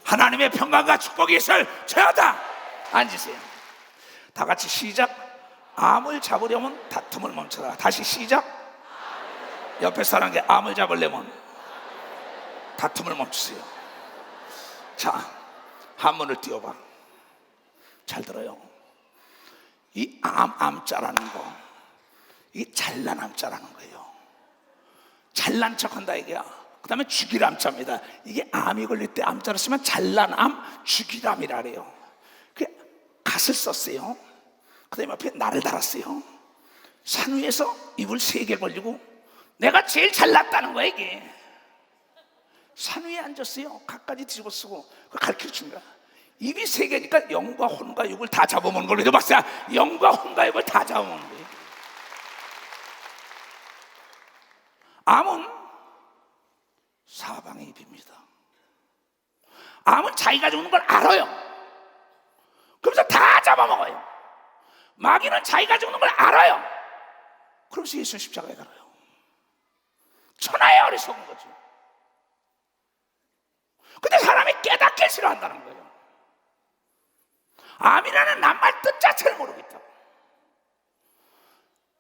하나님의 평강과 축복이 있을 죄하다. 앉으세요. 다 같이 시작. 암을 잡으려면 다툼을 멈춰라. 다시 시작. 옆에 사람에게 암을 잡으려면 다툼을 멈추세요. 자, 한문을 띄워봐. 잘 들어요. 이 암자라는 거, 이 잘난 암자라는 거예요. 잘난 척한다 이게야. 그 다음에 죽이람자입니다. 이게 암이 걸릴 때 암자를 쓰면 잘난 암, 죽이람이라 그래요. 갓을 썼어요. 그 다음에 앞에 나를 달았어요. 산 위에서 입을 3개 벌리고 내가 제일 잘났다는 거야 이게. 산 위에 앉았어요. 갓까지 뒤집어 쓰고 그걸 가르쳐준 거야. 입이 3개니까 영과 혼과 육을 다 잡아먹는 걸로. 박사, 영과 혼과 육을 다 잡아먹는 거예요. 암은 사방의 입입니다. 암은 자기가 죽는 걸 알아요. 그러면서 다 잡아먹어요. 마귀는 자기가 죽는 걸 알아요. 그러면서 예수 십자가에 달아요. 천하의 어리석은 거죠. 근데 사람이 깨닫게 싫어한다는 거예요. 암이라는 낱말 뜻 자체를 모르겠다.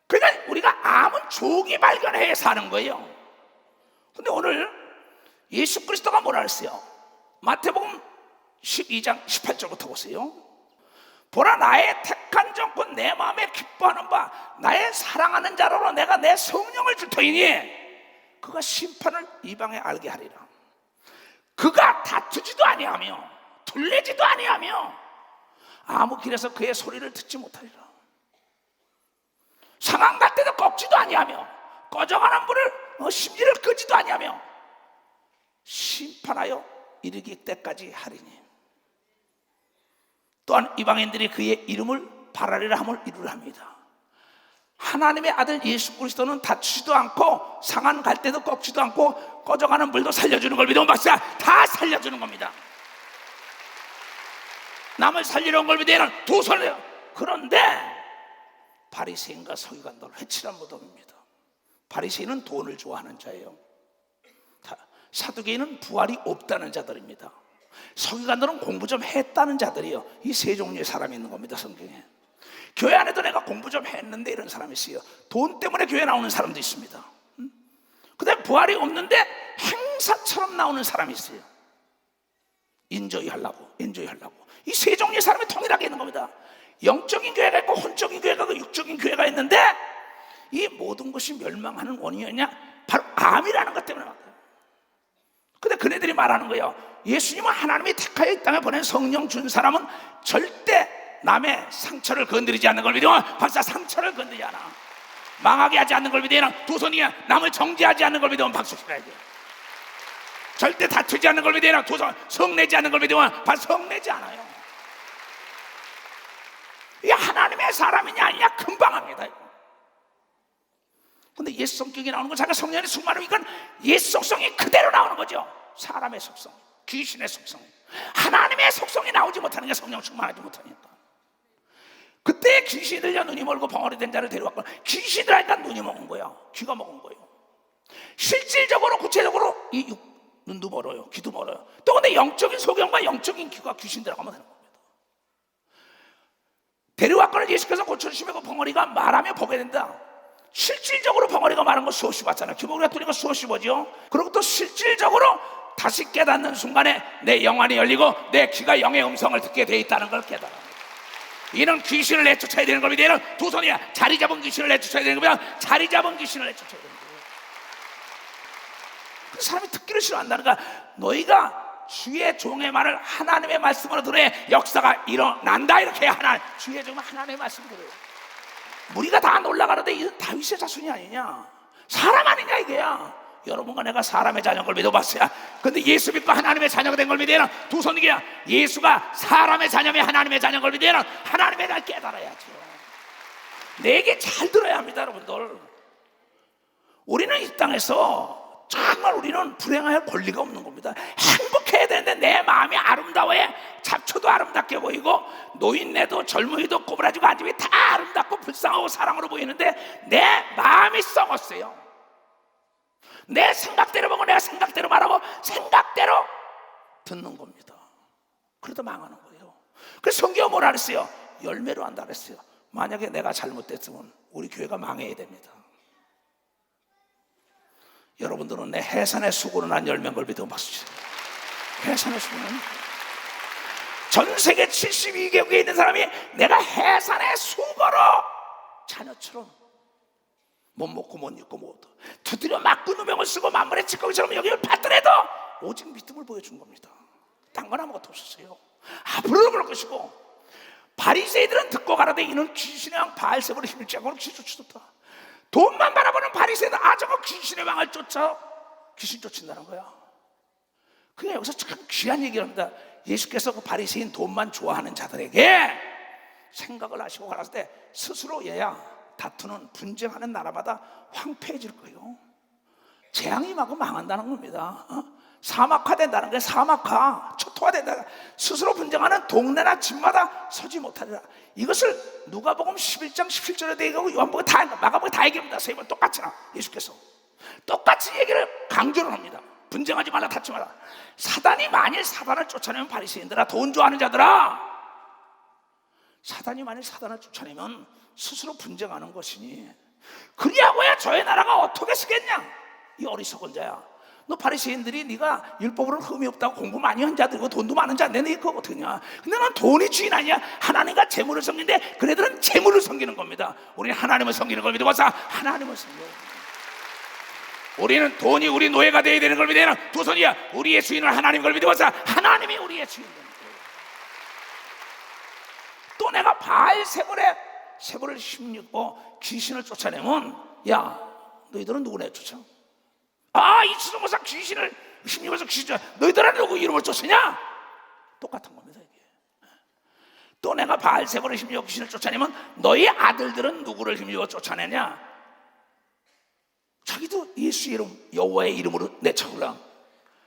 그러니까 우리가 암은 조기 발견해야 사는 거예요. 근데 오늘 예수 그리스도가 뭐라 그랬어요? 마태복음 12장 18절부터 보세요. 보라, 나의 택한 종군 내 마음에 기뻐하는 바 나의 사랑하는 자로 내가 내 성령을 줄 터이니 그가 심판을 이방에 알게 하리라. 그가 다투지도 아니하며 둘레지도 아니하며 아무 길에서 그의 소리를 듣지 못하리라. 상한 갈 때도 꺾지도 아니하며 꺼져가는 불을 심지를 끄지도 아니하며 심판하여 이르기 때까지 하리니 또한 이방인들이 그의 이름을 바라리라 함을 이루라 합니다. 하나님의 아들 예수 그리스도는 다치지도 않고 상한 갈 때도 꺾지도 않고 꺼져가는 불도 살려주는 걸 믿으면 박사 다 살려주는 겁니다. 남을 살리러 온 걸 믿으면 두 손이에요. 그런데 바리새인과 서기관들을 해치란 무덤입니다. 바리새인은 돈을 좋아하는 자예요. 사두개인은 부활이 없다는 자들입니다. 서기관들은 공부 좀 했다는 자들이요. 이 세 종류의 사람이 있는 겁니다. 성경에. 교회 안에도 내가 공부 좀 했는데 이런 사람이 있어요. 돈 때문에 교회 나오는 사람도 있습니다. 그 다음에 부활이 없는데 행사처럼 나오는 사람이 있어요. 인조이 하려고. 이 세 종류의 사람이 통일하게 있는 겁니다. 영적인 교회가 있고 혼적인 교회가 있고 육적인 교회가 있는데 이 모든 것이 멸망하는 원인이냐? 바로 암이라는 것 때문에 맞아요. 근데 그네들이 말하는 거예요. 예수님은 하나님이 택하여 이 땅에 보낸 성령 준 사람은 절대 남의 상처를 건드리지 않는 걸 믿으면 박사 상처를 건드리지 않아. 망하게 하지 않는 걸 믿으면 두 손이야. 남을 정죄하지 않는 걸 믿으면 박수 치러야 돼. 절대 다투지 않는 걸 믿으면 두 손, 성내지 않는 걸 믿으면 박수 성내지 않아요. 이게 하나님의 사람이냐 아니냐 금방 합니다. 근데 옛 성격이 나오는 건 자기가 성령의 충만이니까 옛 속성이 그대로 나오는 거죠. 사람의 속성, 귀신의 속성, 하나님의 속성이 나오지 못하는 게 성령 충만하지 못하니까. 그때 귀신이 들려 눈이 멀고 벙어리 된 자를 데려왔고 귀신이 들으니까 눈이 먹은 거야. 귀가 먹은 거예요. 실질적으로 구체적으로 이 눈도 멀어요. 귀도 멀어요. 또 근데 영적인 소경과 영적인 귀가 귀신 들어가면 되는 겁니다. 데려왔거는 예수께서 고쳐주시면 그 벙어리가 말하며 보게 된다. 실질적으로 벙어리가 말한 거 수없이 봤잖아요. 귀머리가 뚫린 거 수없이 보죠. 그리고 또 실질적으로 다시 깨닫는 순간에 내 영안이 열리고 내 귀가 영의 음성을 듣게 돼 있다는 걸 깨달아. 이는 귀신을 내쫓아야 되는 겁니다. 얘는 두 손이야. 자리 잡은 귀신을 내쫓아야 되는 겁니다. 자리 잡은 귀신을 내쫓아야 되는 거예요. 그 사람이 듣기를 싫어한다는 거야. 너희가 주의 종의 말을 하나님의 말씀으로 들어야 역사가 일어난다. 이렇게 주의 종은 하나님의 말씀을 들어요. 우리가 다 놀라가는데 이건 다윗의 자손이 아니냐, 사람 아니냐 이게야. 여러분과 내가 사람의 자녀인 걸 믿어봤어요. 근데 예수 믿고 하나님의 자녀가 된 걸 믿으면 두 손이게야. 예수가 사람의 자녀며 하나님의 자녀인 걸 믿으면 하나님의 날 깨달아야죠. 내 얘기 잘 들어야 합니다. 여러분들, 우리는 이 땅에서 정말 우리는 불행할 권리가 없는 겁니다. 행복해야 되는데 내 마음이 아름다워야 잡초도 아름답게 보이고 노인네도 젊은이도 꼬부라지고 아줌이 다 아름답고 불쌍하고 사랑으로 보이는데 내 마음이 썩었어요. 내 생각대로 보고 내가 생각대로 말하고 생각대로 듣는 겁니다. 그러다 망하는 거예요. 그래서 성경은 뭐라 그랬어요? 열매로 한다 그랬어요. 만약에 내가 잘못됐으면 우리 교회가 망해야 됩니다. 여러분들은 내 해산의 수고로 난 열매인 걸 믿어 박수치세요. 해산의 수고는 전 세계 72개국에 있는 사람이 내가 해산의 수고로 자녀처럼 못 먹고 못 입고 못 두드려 맞고 누명을 쓰고 만물의 찌꺼기처럼 여기를 받더라도 오직 믿음을 보여준 겁니다. 딴 건 아무것도 없었어요. 앞으로도 그럴 것이고, 바리새이들은 듣고 가라되 이는 귀신의 왕 바알세불의 힘을 쬐고 귀신 쫓았다. 돈만 바라보는 바리새이들, 저거 귀신의 왕을 쫓아 귀신 쫓는다는 거야. 그게 여기서 참 귀한 얘기를 합니다. 예수께서 그 바리새인 돈만 좋아하는 자들에게 생각을 하시고 가라사대 때 스스로 얘야 다투는 분쟁하는 나라마다 황폐해질 거예요. 재앙이 임하고 망한다는 겁니다. 사막화된다는 게 사막화, 초토화된다. 스스로 분쟁하는 동네나 집마다 서지 못하리라. 이것을 누가복음 11장 17절에 얘기하고 요한복음 마가복음 다 얘기합니다. 세 번 똑같이 예수께서 똑같이 얘기를 강조를 합니다. 분쟁하지 말라, 다투지 말라. 사단이 만일 사단을 쫓아내면 바리새인들아, 돈 좋아하는 자들아, 사단이 만일 사단을 쫓아내면 스스로 분쟁하는 것이니 그리하고야 저의 나라가 어떻게 쓰겠냐. 이 어리석은 자야, 너 바리새인들이 네가 율법으로는 흠이 없다고 공부 많이 한 자들이고 돈도 많은 자인데 네 그거 어떡하냐. 근데 넌 돈이 주인 아니야. 하나님과 재물을 섬기는데 그네들은 재물을 섬기는 겁니다. 우리는 하나님을 섬기는 걸 믿어봐서 하나님을 섬겨요. 우리는 돈이 우리 노예가 되어야 되는 걸 믿어야 되는 두 손이야. 우리의 주인은 하나님 걸 믿어봐서 하나님이 우리의 주인 되는 거예요. 또 내가 바알세불의 세불을 힘입고 귀신을 쫓아내면 야 너희들은 누구네 쫓아? 이 추성모사 귀신을 힘입어서 귀신 너희들은 누구 이름을 쫓으냐? 똑같은 겁니다. 이게. 또 내가 바알세불을 힘입어 귀신을 쫓아내면 너희 아들들은 누구를 힘입어 쫓아내냐? 자기도 예수 이름 여호와의 이름으로 내쳐올라.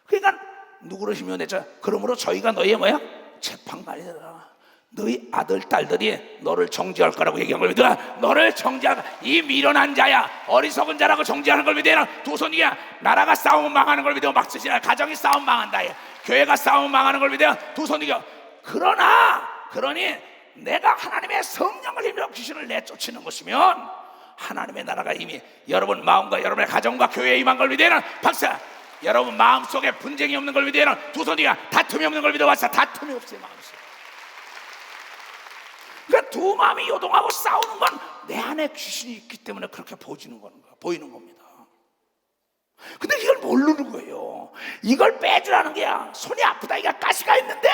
그러니까 누구를 힘입어 내쳐? 그러므로 저희가 너희의 뭐야? 재판관이다. 너희 아들 딸들이 너를 정죄할 거라고 얘기한 걸 믿어라. 너를 정죄할 이 미련한 자야, 어리석은 자라고 정죄하는 걸 믿어라. 두 손이야. 나라가 싸우면 망하는 걸 믿어 막 쓰시라. 가정이 싸우면 망한다. 교회가 싸우면 망하는 걸 믿어 두 손이겨. 그러니 내가 하나님의 성령을 힘입어 귀신을 내쫓는 것이면 하나님의 나라가 이미 여러분 마음과 여러분의 가정과 교회에 임한 걸 믿어라. 박사, 여러분 마음속에 분쟁이 없는 걸 믿어라. 두 손이야. 다툼이 없는 걸 믿어봤어. 다툼이 없어요. 마음속에. 그러니까 두 마음이 요동하고 싸우는 건 내 안에 귀신이 있기 때문에 그렇게 보이는 겁니다. 근데 이걸 모르는 거예요. 이걸 빼주라는 게야. 손이 아프다. 이게 가시가 있는데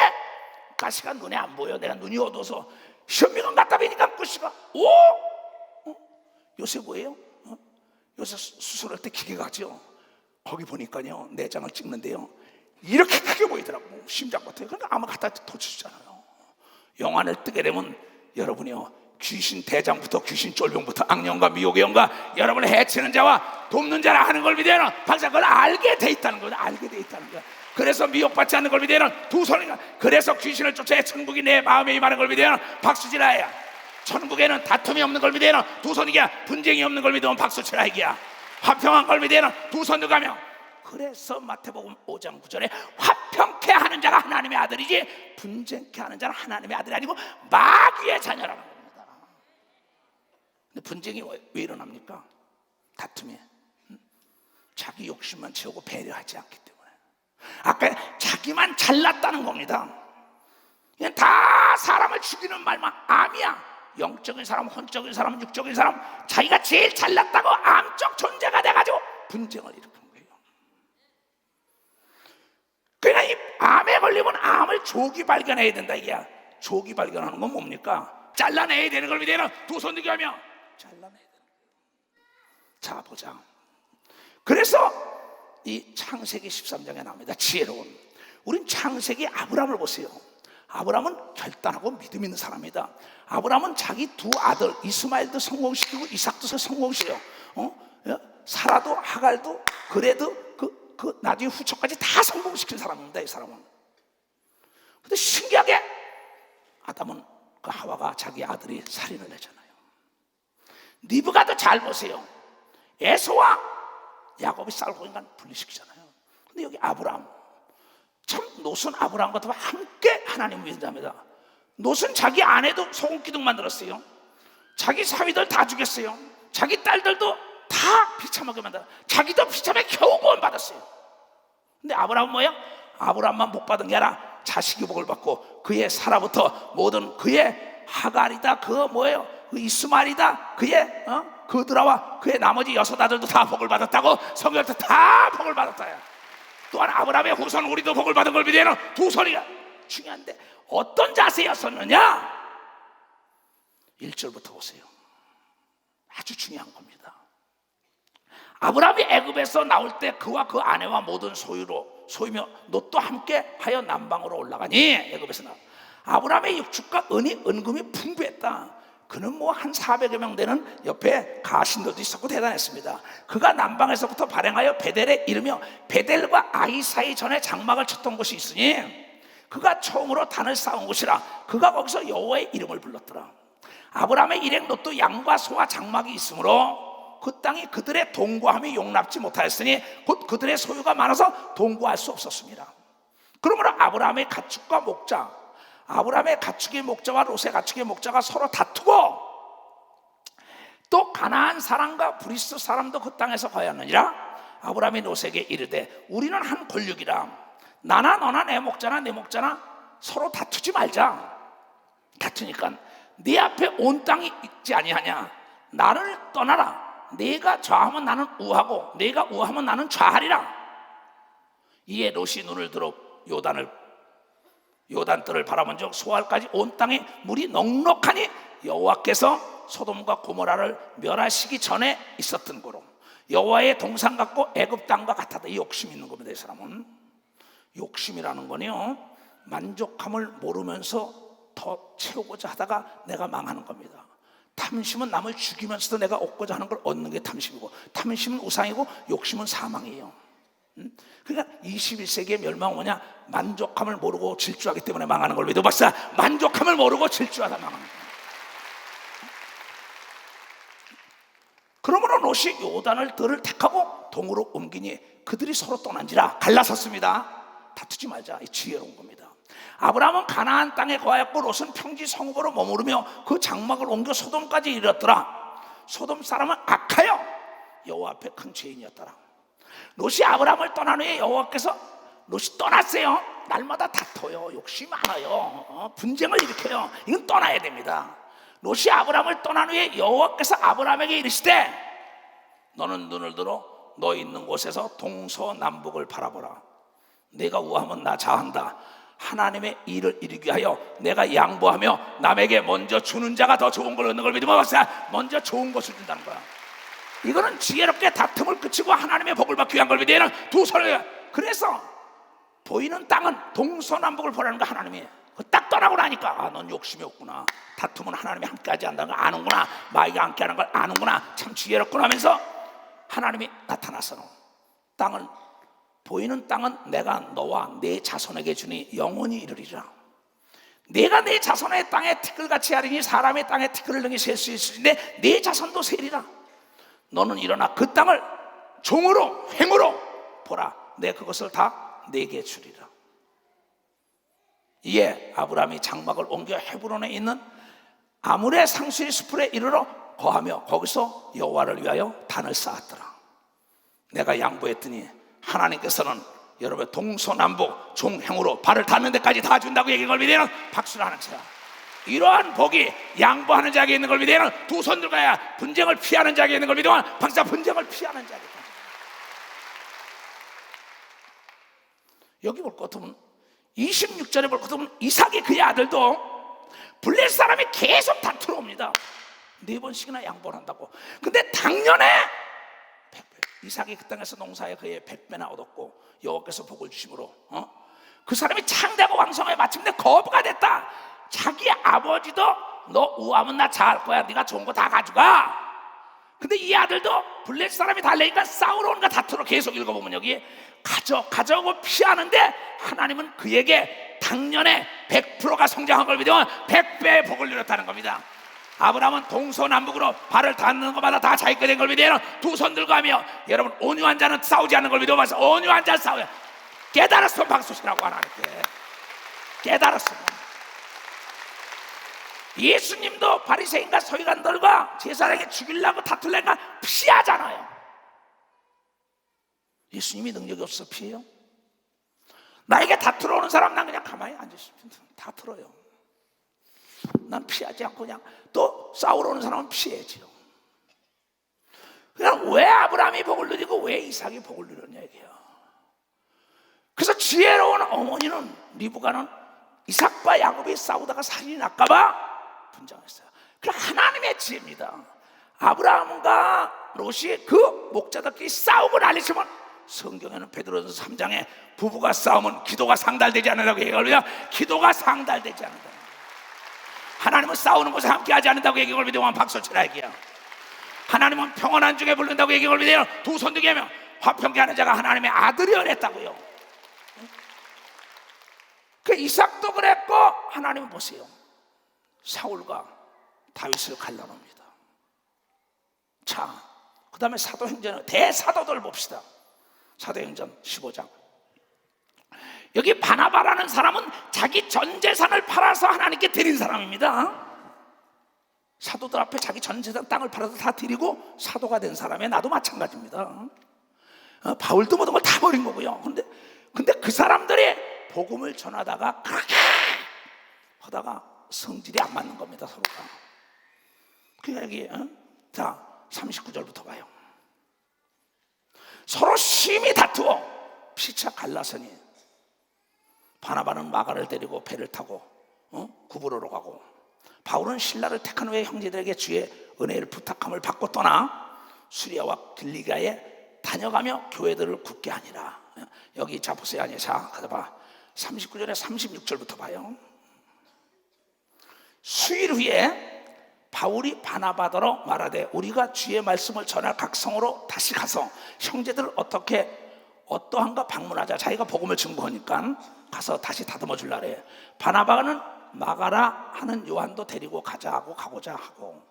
가시가 눈에 안 보여. 내가 눈이 어두워서 현미경 갖다 대니까 가시가 요새 뭐예요? 요새 수술할 때 기계 가죠. 거기 보니까요 내장을 찍는데요 이렇게 크게 보이더라고. 심장 같아요. 그러니까 아마 갖다 도치잖아요. 영안을 뜨게 되면 여러분이요 귀신 대장부터 귀신 쫄병부터 악령과 미혹의 영과 여러분을 해치는 자와 돕는 자라 하는 걸 믿어야 박사 그걸 알게 돼 있다는 거야. 알게 돼 있다는 거야. 그래서 미혹받지 않는 걸 믿어야 두 손이가. 그래서 귀신을 쫓아 천국이 내 마음에 임하는 걸 믿어야 박수치라야. 천국에는 다툼이 없는 걸 믿어야 두 손이야. 분쟁이 없는 걸 믿으면 박수치라 이기야. 화평한 걸 믿어야 두 손도 가며. 그래서 마태복음 5장 9절에 화평케 하는 자가 하나님의 아들이지 분쟁케 하는 자는 하나님의 아들이 아니고 마귀의 자녀라는 겁니다. 근데 분쟁이 왜 일어납니까? 다툼이 자기 욕심만 채우고 배려하지 않기 때문에. 아까 자기만 잘났다는 겁니다. 그냥 다 사람을 죽이는 말만 암이야. 영적인 사람, 혼적인 사람, 육적인 사람, 자기가 제일 잘났다고 암적 존재가 돼가지고 분쟁을 일으키는 거예요. 그러니까 이 암에 걸리면 암을 조기 발견해야 된다 이게야. 조기 발견하는 건 뭡니까? 잘라내야 되는 걸 믿어야 두 손 들게 하며 잘라내야 되는 거예요. 자 보자. 그래서 이 창세기 13장에 나옵니다. 지혜로운. 우린 창세기 아브라함을 보세요. 아브라함은 결단하고 믿음 있는 사람이다. 아브라함은 자기 두 아들 이스마엘도 성공시키고 이삭도 성공시켜요. 사라도 하갈도 그래도 그 나중에 후처까지 다 성공시킨 사람입니다. 이 사람은. 근데 신기하게 아담은 그 하와가 자기 아들이 살인을 했잖아요. 리브가도 잘 보세요. 에서와 야곱이 싸우고 인간 분리시키잖아요. 근데 여기 아브라함 참 롯은 아브라함과 함께 하나님을 믿습니다. 롯은 자기 아내도 소금기둥 만들었어요. 자기 사위들 다 죽였어요. 자기 딸들도 다 비참하게 만들어. 자기도 비참하게 겨우 구원받았어요. 근데 아브라함은 뭐야? 아브라함만 복 받은 게 아니라 자식이 복을 받고 그의 사라부터 모든 그의 하갈이다, 그 뭐예요? 그 이스마엘이다, 그의 그드라와 그의 나머지 여섯 아들도 다 복을 받았다고. 성경에서 다 복을 받았다. 또한 아브라함의 후손 우리도 복을 받은 걸 믿으면 두 소리가 중요한데 어떤 자세였었느냐? 1절부터 보세요. 아주 중요한 겁니다. 아브라함이 애굽에서 나올 때 그와 그 아내와 모든 소유며 롯도 함께 하여 남방으로 올라가니. 애굽에서 나와 아브라함의 육축과 은금이 풍부했다. 그는 뭐 한 400여 명 되는 옆에 가신들도 있었고 대단했습니다. 그가 남방에서부터 발행하여 베델에 이르며 베델과 아이 사이 전에 장막을 쳤던 곳이 있으니 그가 처음으로 단을 쌓은 곳이라. 그가 거기서 여호와의 이름을 불렀더라. 아브라함의 일행 롯도 양과 소와 장막이 있으므로 그 땅이 그들의 동거함이 용납지 못하였으니 곧 그들의 소유가 많아서 동거할 수 없었습니다. 그러므로 아브라함의 가축과 목자, 아브라함의 가축의 목자와 롯의 가축의 목자가 서로 다투고 또 가나안 사람과 브리스 사람도 그 땅에서 거하였느니라. 아브라함이 롯에게 이르되 우리는 한 권력이라. 나나 너나 내 목자나 내 목자나 서로 다투지 말자. 다투니까 네 앞에 온 땅이 있지 아니하냐. 나를 떠나라. 네가 좌하면 나는 우하고 네가 우하면 나는 좌하리라. 이에 롯이 눈을 들어 요단뜰을 바라본즉 소알까지 온 땅에 물이 넉넉하니 여호와께서 소돔과 고모라를 멸하시기 전에 있었던 거로 여호와의 동산 같고 애굽 땅과 같았다. 이 욕심이 있는 겁니다. 이 사람은 욕심이라는 거는요, 만족함을 모르면서 더 채우고자 하다가 내가 망하는 겁니다. 탐심은 남을 죽이면서도 내가 얻고자 하는 걸 얻는 게 탐심이고, 탐심은 우상이고 욕심은 사망이에요. 그러니까 21세기의 멸망은 뭐냐? 만족함을 모르고 질주하기 때문에 망하는 걸 믿어봤어. 만족함을 모르고 질주하다 망하는 거예요. 그러므로 롯이 요단을 들을 택하고 동으로 옮기니 그들이 서로 떠난지라. 갈라섰습니다. 다투지 말자. 이 지혜로운 겁니다. 아브라함은 가나안 땅에 거하였고 롯은 평지 성읍으로 머무르며 그 장막을 옮겨 소돔까지 이르렀더라. 소돔 사람은 악하여 여호와 앞에 큰 죄인이었더라. 롯이 아브라함을 떠난 후에 여호와께서 롯이 떠났어요. 날마다 다퉈요. 욕심 많아요. 분쟁을 일으켜요. 이건 떠나야 됩니다. 롯이 아브라함을 떠난 후에 여호와께서 아브라함에게 이르시되 너는 눈을 들어 너 있는 곳에서 동서남북을 바라보라. 내가 우하면 나 좌한다. 하나님의 일을 이루기 위하여 내가 양보하며 남에게 먼저 주는 자가 더 좋은 걸 얻는 걸 믿으면 먼저 좋은 것을 준다는 거야. 이거는 지혜롭게 다툼을 그치고 하나님의 복을 받기 위한 걸 믿으면 두 손을. 그래서 보이는 땅은 동서남북을 보라는 거. 하나님이 딱 떠나고 나니까 넌 욕심이 없구나. 다툼은 하나님이 함께하지 않는다는 걸 아는구나. 마귀가 함께하는 걸 아는구나. 참 지혜롭구나 하면서 하나님이 나타나서 땅은, 보이는 땅은 내가 너와 내 자손에게 주니 영원히 이르리라. 내가 내 자손의 땅에 티끌같이 하리니 사람의 땅에 티끌을 능히 셀 수 있으리니 내 자손도 세리라. 너는 일어나 그 땅을 종으로 횡으로 보라. 내 그것을 다 내게 주리라. 이에 아브라함이 장막을 옮겨 헤브론에 있는 아므레 상수리 숲에 이르러 거하며 거기서 여호와를 위하여 단을 쌓았더라. 내가 양보했더니 하나님께서는 여러분 동서남북 종행으로 발을 닿는 데까지 다 준다고 얘기한 걸 믿으면 박수를 하는 거야. 이러한 복이 양보하는 자에게 있는 걸 믿으면 두 손 들어가야. 분쟁을 피하는 자에게 있는 걸 믿으면 박사 분쟁을 피하는 자에게. 여기 볼 것 같으면 26절에 볼 것 같으면 이삭이 그의 아들도 블레 사람이 계속 다투러 옵니다. 4번씩이나 양보를 한다고. 근데 당년에 100배, 이삭이 그 땅에서 농사에 그의 100배나 얻었고 여호와께서 복을 주심으로 그 사람이 창대하고 왕성하게 마침내 거부가 됐다. 자기 아버지도 너 우하면 나 잘할 거야. 네가 좋은 거 다 가져가. 근데 이 아들도 블레 사람이 달래니까 싸우러 오는 거 다투러 계속 읽어보면 여기 가져오고 피하는데 하나님은 그에게 당년에 100%가 성장한 걸 믿으면 100배의 복을 누렸다는 겁니다. 아브라함은 동서남북으로 발을 닿는 것마다 다 자기 거 된 걸 믿으면 두 손 들고 하며, 여러분 온유한 자는 싸우지 않는 걸 믿어봐서 온유한 자 싸워요. 깨달았으면 박수치라고 하나님께. 깨달았으면. 예수님도 바리새인과 서기관들과 제사장에게 죽이려고 다툴려니까 피하잖아요. 예수님이 능력이 없어 피해요? 나에게 다투러 오는 사람 난 그냥 가만히 앉아있으면 다투러요. 난 피하지 않고 그냥 또 싸우러 오는 사람은 피해야지요. 그냥 왜 아브라함이 복을 누리고 왜 이삭이 복을 누렸냐 이게요. 그래서 지혜로운 어머니는 리브가는 이삭과 야곱이 싸우다가 살인이 날까봐 분장했어요. 그 하나님의 지혜입니다. 아브라함과 롯이 그 목자들끼리 싸우고 난리치면 성경에는 베드로전서 3장에 부부가 싸우면 기도가 상달되지 않는다고 얘기합니다. 기도가 상달되지 않는다. 하나님은 싸우는 곳에 함께하지 않는다고 얘기를 믿으면 박수 치라 얘기야. 하나님은 평안한 중에 부른다고 얘기를 믿으면 두 손 들게 하면 화평케 하는 자가 하나님의 아들이 어렸다고요. 그 이삭도 그랬고 하나님은 보세요. 사울과 다윗을 갈라놓습니다. 자, 그 다음에 사도행전 대사도들 봅시다. 사도행전 15장. 여기 바나바라는 사람은 자기 전 재산을 팔아서 하나님께 드린 사람입니다. 사도들 앞에 자기 전 재산 땅을 팔아서 다 드리고 사도가 된 사람의 나도 마찬가지입니다. 바울도 모든 걸 다 버린 거고요. 근데 그 사람들이 복음을 전하다가 그렇게 하다가 성질이 안 맞는 겁니다. 서로가. 그러니까 여기 자 39절부터 봐요. 서로 심히 다투어 피차 갈라서니 바나바는 마가를 데리고 배를 타고 구브로로 가고 바울은 신라를 택한 후에 형제들에게 주의 은혜를 부탁함을 받고 떠나 수리아와 길리가에 다녀가며 교회들을 굳게 하니라. 여기 자 보세요. 아니 자 가자 봐. 39절에 36절부터 봐요. 수일 후에 바울이 바나바더러 말하되 우리가 주의 말씀을 전할 각 성으로 다시 가서 형제들을 어떠한가 방문하자. 자기가 복음을 증거하니까 가서 다시 다듬어 줄라 그래. 바나바는 마가라 하는 요한도 데리고 가고자 하고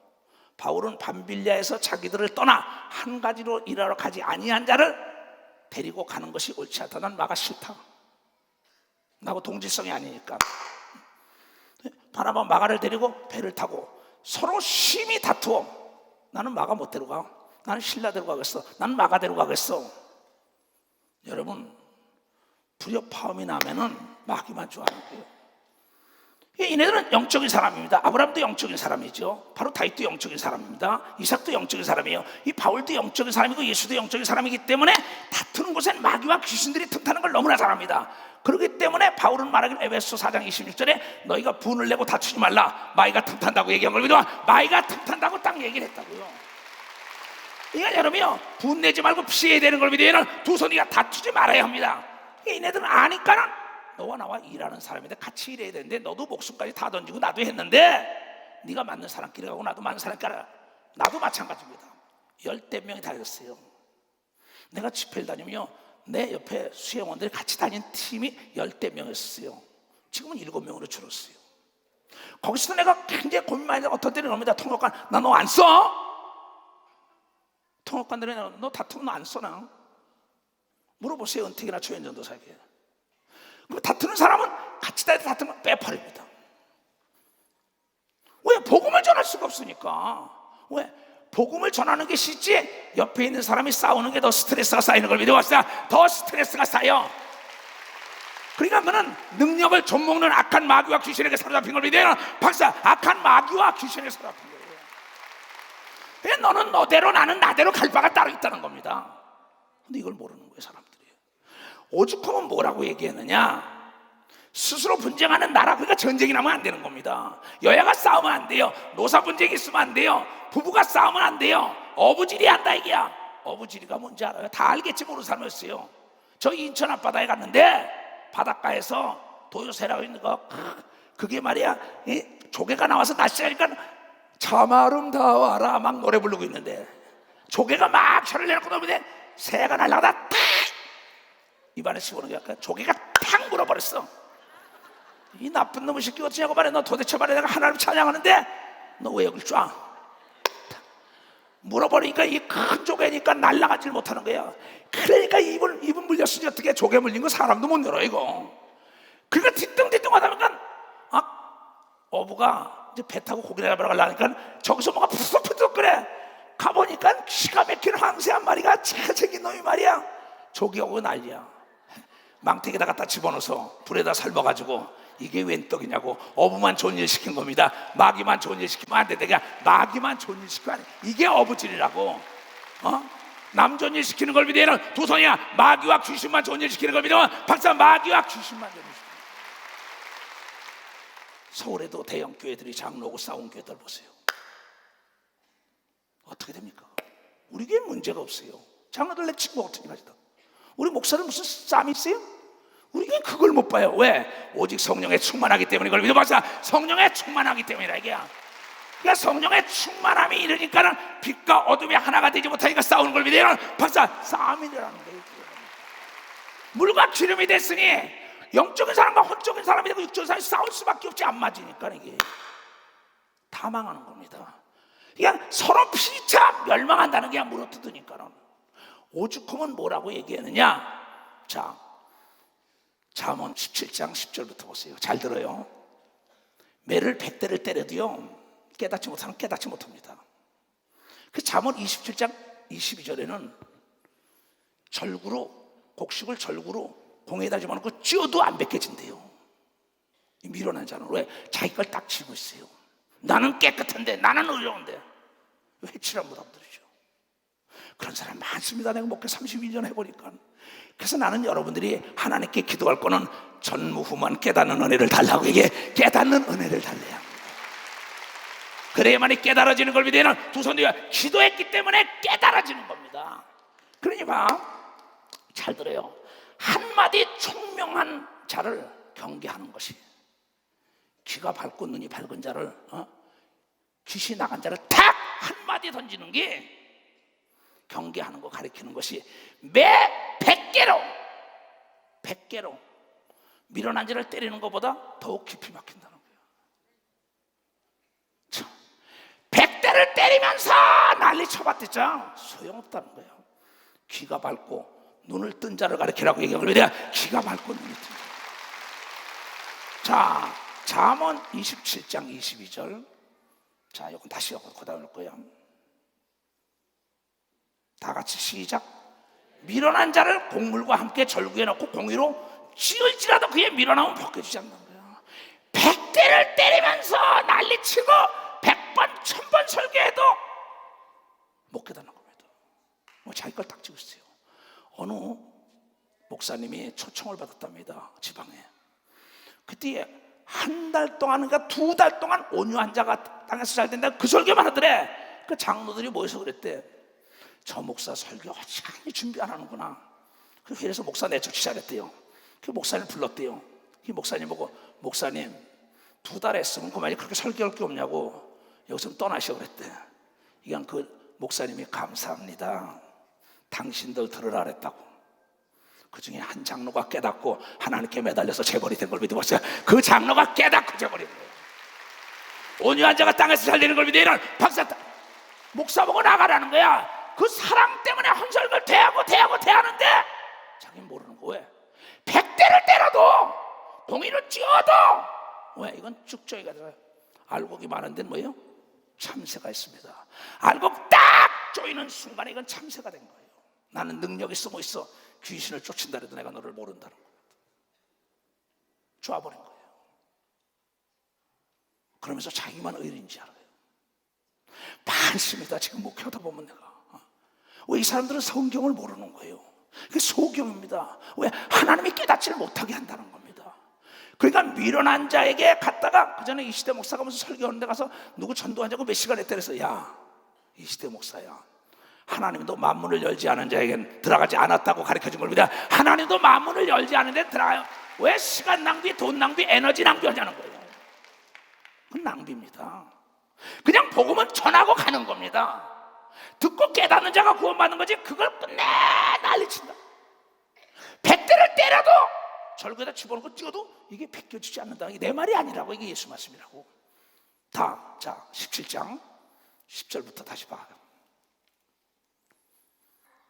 바울은 밤빌리아에서 자기들을 떠나 한 가지로 일하러 가지 아니한 자를 데리고 가는 것이 옳지 않다. 난 마가 싫다. 나하고 동질성이 아니니까. 바나바 마가를 데리고 배를 타고 서로 심히 다투어 나는 마가 못 데려가. 나는 신라 데려가겠어. 나는 마가 데려가겠어. 여러분 불협화음이 나면은 마귀만 좋아하는 거예요. 얘네들은 영적인 사람입니다. 아브라함도 영적인 사람이죠. 바로 다윗도 영적인 사람입니다. 이삭도 영적인 사람이에요. 이 바울도 영적인 사람이고 예수도 영적인 사람이기 때문에 다투는 곳엔 마귀와 귀신들이 틈타는 걸 너무나 잘합니다. 그렇기 때문에 바울은 말하기를 에베소 4장 26절에 너희가 분을 내고 다투지 말라. 마귀가 틈탄다고 얘기한 걸 믿어. 마귀가 틈탄다고 딱 얘기를 했다고요. 그러니까 여러분이요 분 내지 말고 피해야 되는 걸 믿으면 두 손이가 다투지 말아야 합니다. 얘네들은 아니까는 너와 나와 일하는 사람인데 같이 일해야 되는데 너도 목숨까지 다 던지고 나도 했는데 네가 맞는 사람끼리 가고 나도 맞는 사람끼리 가고 나도 마찬가지입니다. 10대 명이 달렸어요. 내가 집회를 다니면요 내 옆에 수행원들이 같이 다닌 팀이 10대 명이었어요. 지금은 7명으로 줄었어요. 거기서 내가 굉장히 고민 많이 하다가 어떤 때는 그럽니다. 통역관 나 너 안 써? 통역관들이 너 다투면 너 안 써? 나 물어보세요. 은택이나 조현전도사에게. 다투는 사람은 같이 다투면 빼버립니다. 왜? 복음을 전할 수가 없으니까. 왜? 복음을 전하는 게 쉽지 옆에 있는 사람이 싸우는 게 더 스트레스가 쌓이는 걸 믿어봤어요. 더 스트레스가 쌓여. 그러니까 너는 능력을 좀먹는 악한 마귀와 귀신에게 사로잡힌 걸 믿어요. 박사 악한 마귀와 귀신에게 사로잡힌 거예요. 왜? 너는 너대로 나는 나대로 갈 바가 따로 있다는 겁니다. 근데 이걸 모르는 거예요 사람들이. 오죽하면 뭐라고 얘기했느냐? 스스로 분쟁하는 나라. 그러니까 전쟁이 나면 안 되는 겁니다. 여야가 싸우면 안 돼요. 노사 분쟁이 있으면 안 돼요. 부부가 싸우면 안 돼요. 어부지리 한다 얘기야. 어부지리가 뭔지 알아요? 다 알겠지 모르는 사람이었어요. 저 인천 앞바다에 갔는데 바닷가에서 도요새라고 있는 거 그게 말이야 조개가 나와서 낚시하니까 참 아름다워라 막 노래 부르고 있는데 조개가 막 혀를 내놓고 넘는데 새가 날아가다 탁 입안에 씹어오는 게 아까 조개가 탁 물어버렸어. 이 나쁜 놈의 새끼 어쩌냐고 말해. 너 도대체 말해 내가 하나님 찬양하는데 너 왜 여길 쫙? 물어버리니까 이 큰 조개니까 날아가질 못하는 거야. 그러니까 입은 물렸으니 어떻게, 조개 물린 거 사람도 못 열어 이거. 그러니까 뒤뚱뒤뚱 하다 보니까 어부가 이제 배 타고 고기 잡으러 가려니까 저기서 뭐가 푸석푸석 그래. 가보니까 기가 막힌 황새 한 마리가 잘 생긴 놈이 말이야. 조개하고 난리야. 망태기에다 갖다 집어넣어서 불에다 삶아가지고, 이게 웬 떡이냐고. 어부만 좋은 일 시킨 겁니다. 마귀만 좋은 일 시키면 안 돼. 내가 마귀만 좋은 일 시키면 안 돼. 이게 어부질이라고. 남 좋은 일 시키는 걸 믿으면 두 손이야. 마귀와 귀신만 좋은 일 시키는 걸 믿으면 박사, 마귀와 귀신만 좋은 일 시키는. 서울에도 대형 교회들이 장로하고 싸운 교회들 보세요. 어떻게 됩니까? 우리 교회 문제가 없어요. 장로들 내 친구가 어떻게 하시다. 우리 목사는 무슨 쌈이 있어요? 우리 교회 그걸 못 봐요. 왜? 오직 성령에 충만하기 때문에. 그걸 믿어 박사, 성령에 충만하기 때문이라 이게야. 그러니까 성령의 충만함이 이러니까는 빛과 어둠이 하나가 되지 못하니까 싸우는 걸 믿어요. 박사, 싸움이라는 거예요. 물과 기름이 됐으니 영적인 사람과 혼적인 사람이 되고 육적인 사람이 싸울 수밖에 없지. 안 맞으니까 이게 다 망하는 겁니다. 그냥 서로 피차 멸망한다는 게 물어뜯으니까는. 오죽하면 뭐라고 얘기했느냐. 자, 잠언 17장 10절부터 보세요. 잘 들어요. 매를 100대를 때려도요 깨닫지 못하면 깨닫지 못합니다. 그 잠언 27장 22절에는 곡식을 절구로 공에다 집어넣고 찧어도 안 벗겨진대요. 미련한 자는 왜? 자기 걸 딱 쥐고 있어요. 나는 깨끗한데, 나는 의로운데 왜 치란 부담들이죠. 그런 사람 많습니다. 내가 목회 32년 해보니까. 그래서 나는 여러분들이 하나님께 기도할 거는 전무후무한 깨닫는 은혜를 달라고. 이게 깨닫는 은혜를 달래야 합니다. 그래야만이 깨달아지는 걸 믿으면 두 손 뒤에 기도했기 때문에 깨달아지는 겁니다. 그러니까 잘 들어요. 한마디 총명한 자를 경계하는 것이, 귀가 밝고 눈이 밝은 자를, 귀신 나간 자를 탁 한마디 던지는 게 경계하는 거 가리키는 것이, 매 100개로 미련한 자를 때리는 것보다 더욱 깊이 막힌다는 거예요. 참, 100대를 때리면서 난리 쳐봤댔죠. 소용없다는 거예요. 귀가 밝고 눈을 뜬 자를 가리키라고 얘기하면 내가 귀가 밝고 눈이 뜬 자, 잠언 27장 22절. 자, 이건 다시 거다 올 거예요. 다 같이 시작. 미련한 자를 곡물과 함께 절구에 넣고 공의로 찌을지라도 그의 미련함은 벗겨지지 않는 거예요. 100대를 때리면서 난리치고 100번 1000번 설교해도 못 깨닫는 겁니다. 자기 걸 딱 찍고 있어요. 어느 목사님이 초청을 받았답니다. 지방에. 그때 한 달 동안, 그러니까 2달 동안 온유한 자가 땅에서 잘 된다, 그 설교만 하더래. 그 장로들이 모여서 그랬대. 저 목사 설교 어찌하니 준비 안 하는구나. 그 회에서 목사 내쫓기 잘했대요. 그 목사님 불렀대요. 그 목사님 보고, 목사님 2달 했으면 그만이 그렇게 설교할 게 없냐고 여기서 떠나시오 그랬대. 이건 그 목사님이 감사합니다. 당신들 들으라 그랬다고. 그 중에 한 장로가 깨닫고 하나님께 매달려서 재벌이 된 걸 믿어봤어요. 그 장로가 깨닫고 재벌이 된 거예요. 온유한 자가 땅에서 잘 되는 걸 믿으면 박사, 목사 보고 나가라는 거야. 그 사랑 때문에 헌설을 대하는데 자기는 모르는 거. 왜? 100대를 때려도 공의를 찧어도 왜? 이건 쭉저기가 들어요. 알곡이 많은 데는 뭐예요? 참새가 있습니다. 알곡 딱 조이는 순간에 이건 참새가 된 거예요. 나는 능력이 쓰고 있어. 귀신을 쫓는다 해도 내가 너를 모른다는 거예요. 쪼아버린 거예요. 그러면서 자기만 의인인지 알아요. 많습니다. 지금 목회하다 보면 내가. 왜 이 사람들은 성경을 모르는 거예요. 그게 소경입니다. 왜? 하나님이 깨닫지를 못하게 한다는 겁니다. 그러니까 미련한 자에게 갔다가, 그 전에 이시대 목사가 무슨 설교하는 데 가서 누구 전도한 자고 몇 시간 했다 그래서, 야, 이시대 목사야, 하나님도 만문을 열지 않은 자에겐 들어가지 않았다고 가르쳐준 겁니다. 하나님도 만문을 열지 않은 데 들어가요. 왜 시간 낭비, 돈 낭비, 에너지 낭비하자는 거예요? 그건 낭비입니다. 그냥 복음은 전하고 가는 겁니다. 듣고 깨닫는 자가 구원받는 거지, 그걸 끝내 난리친다. 100대를 때려도 절구에다 집어넣고 찍어도 이게 벗겨지지 않는다. 이게 내 말이 아니라고, 이게 예수 말씀이라고. 자, 17장 10절부터 다시 봐요.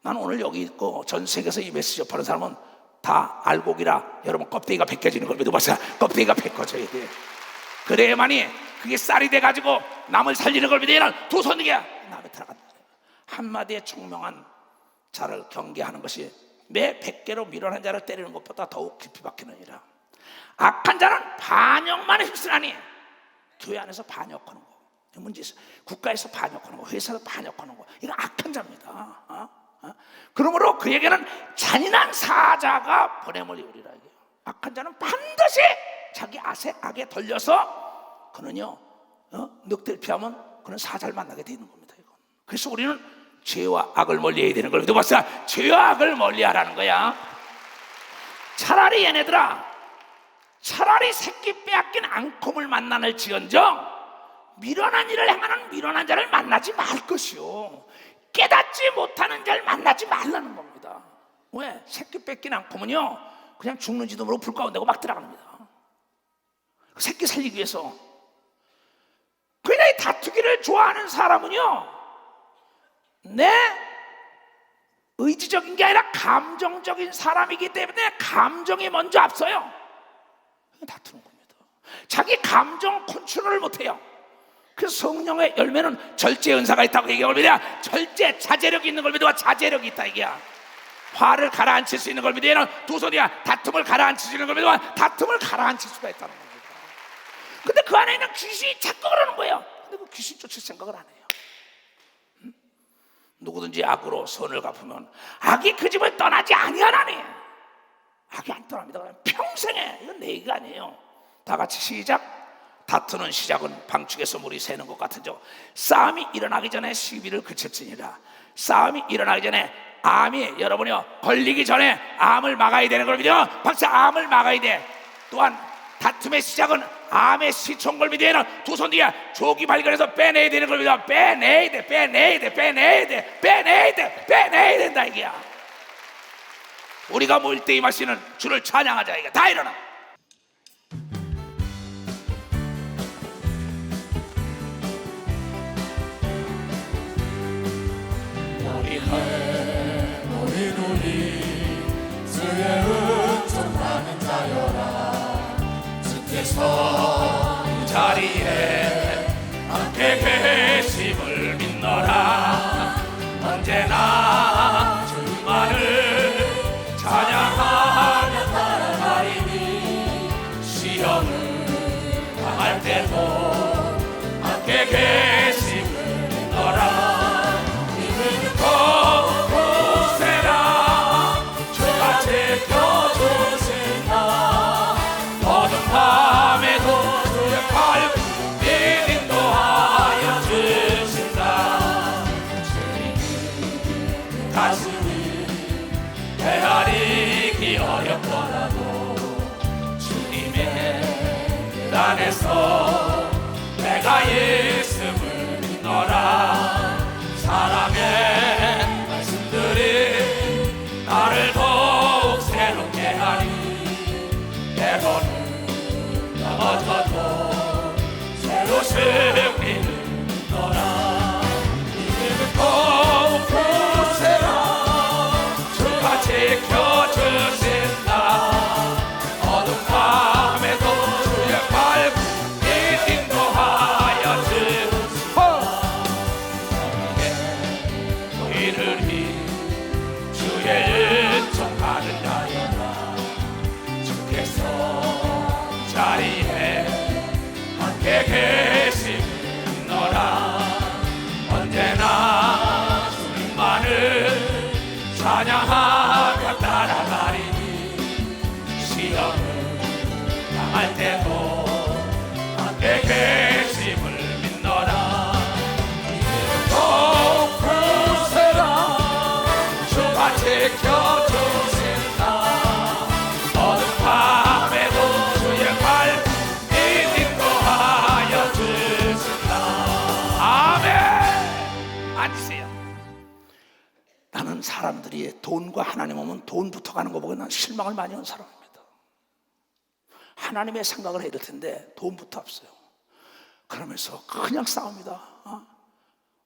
나는 오늘 여기 있고 전 세계에서 이 메시지 접하는 사람은 다 알곡이라 여러분 껍데기가 벗겨지는 걸 믿어보세요. 껍데기가 벗겨져야 돼. 그래야만이 그게 쌀이 돼가지고 남을 살리는 걸 믿어야 두 손이게 남에 들어간다. 한마디의 총명한 자를 경계하는 것이 매 100개로 밀어낸 자를 때리는 것보다 더욱 깊이 박히느니라. 악한 자는 반역만에 힘쓰나니 교회 안에서 반역하는 거, 문제 있어. 국가에서 반역하는 거, 회사에서 반역하는 거, 이거 악한 자입니다. 그러므로 그에게는 잔인한 사자가 보냄을 이루리라. 악한 자는 반드시 자기 악에 덜려서 그는요 늑대를 피하면 그는 사자를 만나게 되는 겁니다. 이건. 그래서 우리는 죄와 악을 멀리해야 되는 걸 믿어봤어요. 죄와 악을 멀리하라는 거야. 차라리 얘네들아, 차라리 새끼 빼앗긴 앙콤을 만나는 지언정 미련한 일을 행하는 미련한 자를 만나지 말 것이요, 깨닫지 못하는 자를 만나지 말라는 겁니다. 왜? 새끼 뺏긴 앙콤은요 그냥 죽는지도 모르고 불 가운데고 막 들어갑니다. 새끼 살리기 위해서. 그러나 이 다투기를 좋아하는 사람은요 내 의지적인 게 아니라 감정적인 사람이기 때문에 감정이 먼저 앞서요. 다투는 겁니다. 자기 감정 컨트롤을 못해요. 그래서 성령의 열매는 절제 은사가 있다고 얘기하고 있습니다. 절제, 자제력이 있는 걸 믿어봐. 자제력이 있다 이게야. 화를 가라앉힐 수 있는 걸 믿어야 두 손이야. 다툼을 가라앉힐 수 있는 걸 믿어봐. 다툼을 가라앉힐 수가 있다는 겁니다. 근데 그 안에 있는 귀신이 자꾸 그러는 거예요. 근데 그 귀신 쫓을 생각을 안 해요. 누구든지 악으로 선을 갚으면 악이 그 집을 떠나지 아니하나니. 악이 안 떠납니다. 그냥 평생에. 이건 내 얘기가 아니에요. 다 같이 시작. 다투는 시작은 방축에서 물이 새는 것 같은죠. 싸움이 일어나기 전에 시비를 그쳤으니라. 싸움이 일어나기 전에 암이 여러분이요 걸리기 전에 암을 막아야 되는 걸 믿어요. 박사, 암을 막아야 돼. 또한 다툼의 시작은 암의 시총 걸 믿어야 두 손 뒤에 조기 발견해서 빼내야 되는 걸 믿어요. 빼내야 돼, 빼내야 돼, 빼내야 돼, 빼내야 돼, 빼내야 된다 이게야. 우리가 모일 때 임하시는 주를 찬양하자 이게. 다 일어나. 주의 은총하는 자여라. 주께서 이 자리에 함께 계심을 믿노라. 언제나 주만을 찬양하며 따라가리니 시험을 당할 때도 함께 계심을 믿노라. 안에서 내가 예수를 믿노라. 사랑의 말씀들이 나를 더욱 새롭게 하니 때로는 넘어져도 새로 승리를 믿노라. 이제는 더욱 굳세라. 주가 지켜주신다. 어둠 밤에도 계심노라. 언제나 주님만을 찬양하며 따라가리니 시험을 당할 때도 함께 계심을 믿노라. 더욱 굳세라. 주가 지켜주신다. 어둠 밤에도 주의 발 나는 사람들이 돈과 하나님 오면 돈부터 가는 거 보고 난 실망을 많이 한 사람입니다. 하나님의 생각을 해야 될 텐데 돈부터 없어요. 그러면서 그냥 싸웁니다.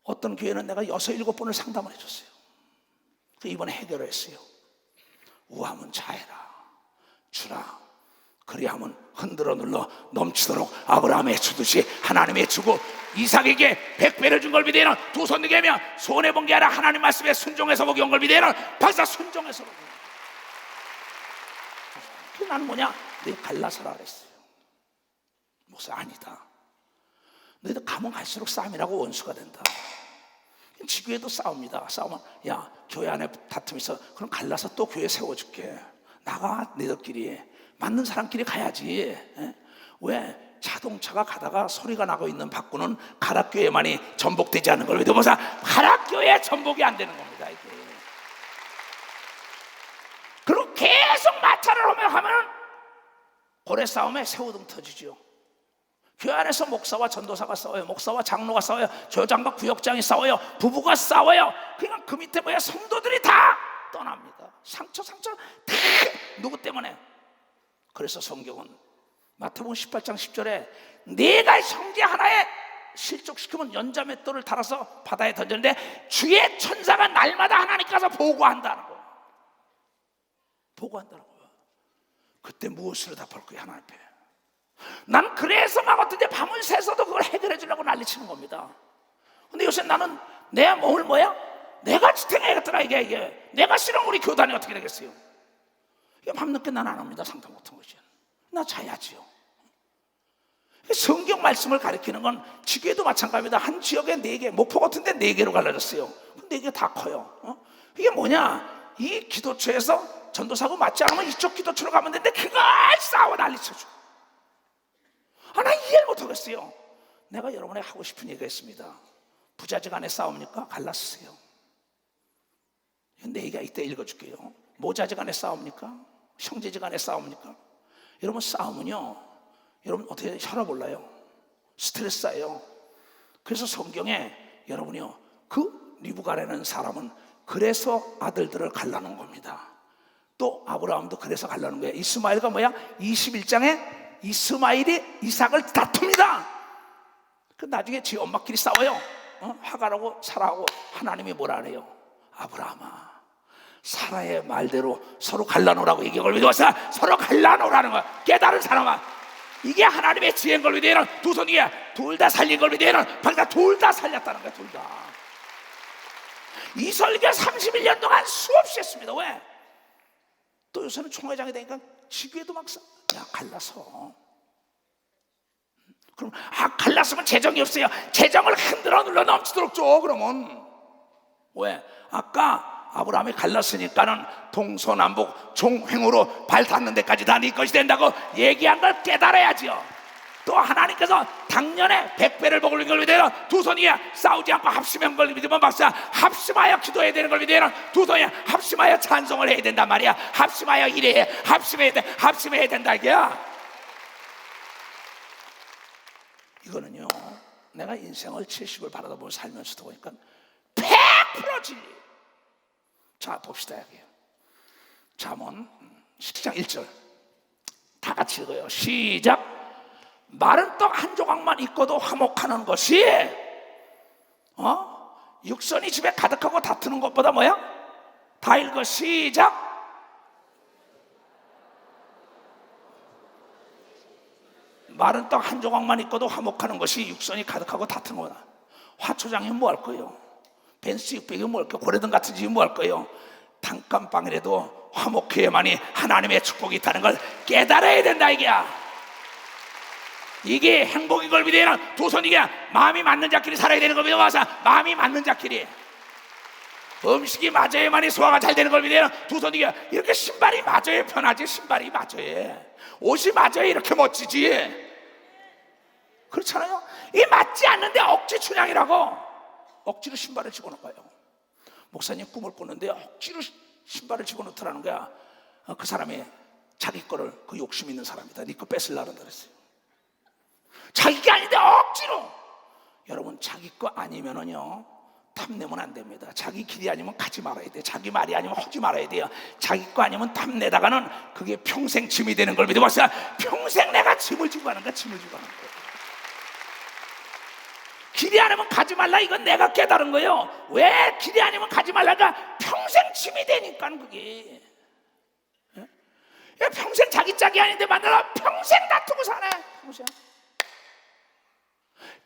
어떤 교회는 내가 6, 7번을 상담을 해줬어요. 그 이번에 해결했어요. 우하면 자해라, 주라. 그리하면 흔들어 눌러 넘치도록 아브라함에 주듯이 하나님에 주고, 이삭에게 100배를 준 걸 믿으는 두 손 들게 하며 손해 본 게 아니라 하나님 말씀에 순종해서 복이 온 걸 믿으는 박사 순종해서 복이 온 거예요. 그 나는 뭐냐? 너희 갈라서라 그랬어요. 목사 아니다. 너희들 가면 갈수록 싸움이라고 원수가 된다. 지교회도 싸웁니다. 싸우면 야 교회 안에 다툼이 있어. 그럼 갈라서 또 교회 세워줄게. 나가 너희들끼리. 맞는 사람끼리 가야지. 에? 왜? 자동차가 가다가 소리가 나고 있는 바꾸는 가락교회만이 전복되지 않는 걸 믿어보사. 가락교회 전복이 안 되는 겁니다 이게. 그리고 계속 마찰을 하면 고래 싸움에 새우등 터지죠. 교회 안에서 목사와 전도사가 싸워요. 목사와 장로가 싸워요. 조장과 구역장이 싸워요. 부부가 싸워요. 그러니까 그 밑에 뭐야? 성도들이 다 떠납니다. 상처 다 누구 때문에? 그래서 성경은 마태복음 18장 10절에 네가 형제 하나에 실족시키면 연자맷돌을 달아서 바다에 던졌는데 주의 천사가 날마다 하나님께 가서 보고한다는 거예요. 보고한다는 거예요. 그때 무엇으로 답할 거예요? 하나님 앞에. 난 그래서 막 어떤데 밤을 새서도 그걸 해결해 주려고 난리치는 겁니다. 근데 요새 나는 내 몸을 뭐야? 내가 지탱해야겠더라. 이게 내가 싫으면 우리 교단이 어떻게 되겠어요? 밤늦게 난 안 합니다. 상담 같은 것이. 나 자야지요. 성경 말씀을 가리키는 건 지교회도 마찬가지입니다. 한 지역에 4개, 목포 같은 데 4개로 갈라졌어요. 그 4개 다 커요. 이게 뭐냐? 이 기도처에서 전도사고 맞지 않으면 이쪽 기도처로 가면 되는데 그걸 싸워 난리쳐줘. 나 이해를 못하겠어요. 내가 여러분에게 하고 싶은 얘기가 있습니다. 부자지간에 싸웁니까? 갈라쓰세요. 내 얘기가 이때 읽어줄게요. 모자지간에 싸웁니까? 형제지간에 싸웁니까? 여러분 싸우면요, 여러분 어떻게 혈압 올라요? 스트레스 쌓여요. 그래서 성경에 여러분이요, 그 리브가라는 사람은 그래서 아들들을 갈라놓은 겁니다. 또 아브라함도 그래서 갈라놓은 거예요. 이스마엘과 뭐야? 21장에 이스마엘이 이삭을 다툽니다. 그 나중에 지 엄마끼리 싸워요. 하갈하고 사라하고. 하나님이 뭐라 그래요? 아브라함아, 사라의 말대로 서로 갈라놓으라고 얘기한 걸 믿어서 서로 갈라놓으라는 거야. 깨달은 사람아, 이게 하나님의 지혜인 걸 믿어야 두 손이야. 둘 다 살린 걸 믿어야 방금 둘 다 살렸다는 거야. 둘 다. 이 설교 31년 동안 수없이 했습니다. 왜? 또 요새는 총회장이 되니까 지교회도 막 야 갈라서. 그럼 갈랐으면 재정이 없어요. 재정을 흔들어 눌러 넘치도록 줘. 그러면 왜? 아까 아브라함이 갈랐으니까는 동서남북 종횡으로 발 닿는 데까지 다 네 것이 된다고 얘기한 걸 깨달아야지요. 또 하나님께서 당년에 100배를 복을 준 걸 믿어요. 두 손이야. 싸우지 않고 합심한 걸 믿으면 박사 합심하여 기도해야 되는 걸 믿어요. 두 손이야. 합심하여 찬송을 해야 된단 말이야. 합심하여 일해야 해. 합심해야 된다 이게야. 이거는요, 내가 인생을 70을 바라보고 살면서도 보니까 100% 진리. 자 봅시다. 여기 잠언 10장 1절 다 같이 읽어요. 시작. 마른 떡 한 조각만 있고도 화목하는 것이 육선이 집에 가득하고 다투는 것보다 뭐야? 다 읽어. 시작. 마른 떡 한 조각만 있고도 화목하는 것이 육선이 가득하고 다투는 거다. 화초장이면 뭐 할 거예요? 벤츠 600이면 뭐 할 거예요? 고래등 같은 집이 뭐 할 거예요? 단칸방이라도 화목해야만이 하나님의 축복이 있다는 걸 깨달아야 된다 이게야. 이게 행복인 걸 믿어야 두 손이야. 마음이 맞는 자끼리 살아야 되는 걸 믿어봐서 마음이 맞는 자끼리. 음식이 맞아야만이 소화가 잘 되는 걸 믿어야 두 손이야. 이렇게 신발이 맞아야 편하지. 신발이 맞아야, 옷이 맞아야 이렇게 멋지지. 그렇잖아요. 이 맞지 않는데 억지 춘향이라고 억지로 신발을 집어넣어요. 목사님 꿈을 꾸는데 억지로 신발을 집어넣더라는 거야. 그 사람이 자기 거를, 그 욕심 있는 사람이다. 네 거 뺏으려고 그랬어요. 자기가 아닌데 억지로. 여러분 자기 거 아니면은요 탐내면 안 됩니다. 자기 길이 아니면 가지 말아야 돼. 자기 말이 아니면 하지 말아야 돼요. 자기 거 아니면 탐내다가는 그게 평생 짐이 되는 걸 믿어봤어요. 평생 내가 짐을 지고 가는 거야. 짐을 지고 가는 거야. 길이 아니면 가지 말라. 이건 내가 깨달은 거예요. 왜 길이 아니면 가지 말라가 평생 짐이 되니까 그게. 평생 자기 짝이 아닌데 만나라 평생 다투고 사네. 평생.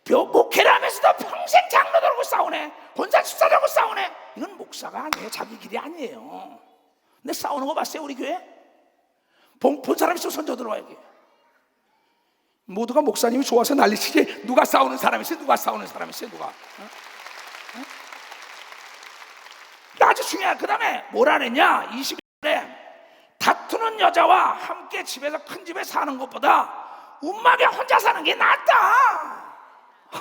목회를 하면서도 평생 장로들하고 싸우네. 본산 집사들하고 싸우네. 이건 목사가 아니에요. 자기 길이 아니에요. 근데 싸우는 거 봤어요 우리 교회? 본 사람 있으면 손 들어와 여기. 모두가 목사님이 좋아서 난리치지. 누가 싸우는 사람이 있어요? 누가 싸우는 사람이 있어요? 누가? 아주 중요해. 그 다음에 뭐라 그랬냐? 21절에 다투는 여자와 함께 집에서 큰 집에 사는 것보다 움막에 혼자 사는 게 낫다.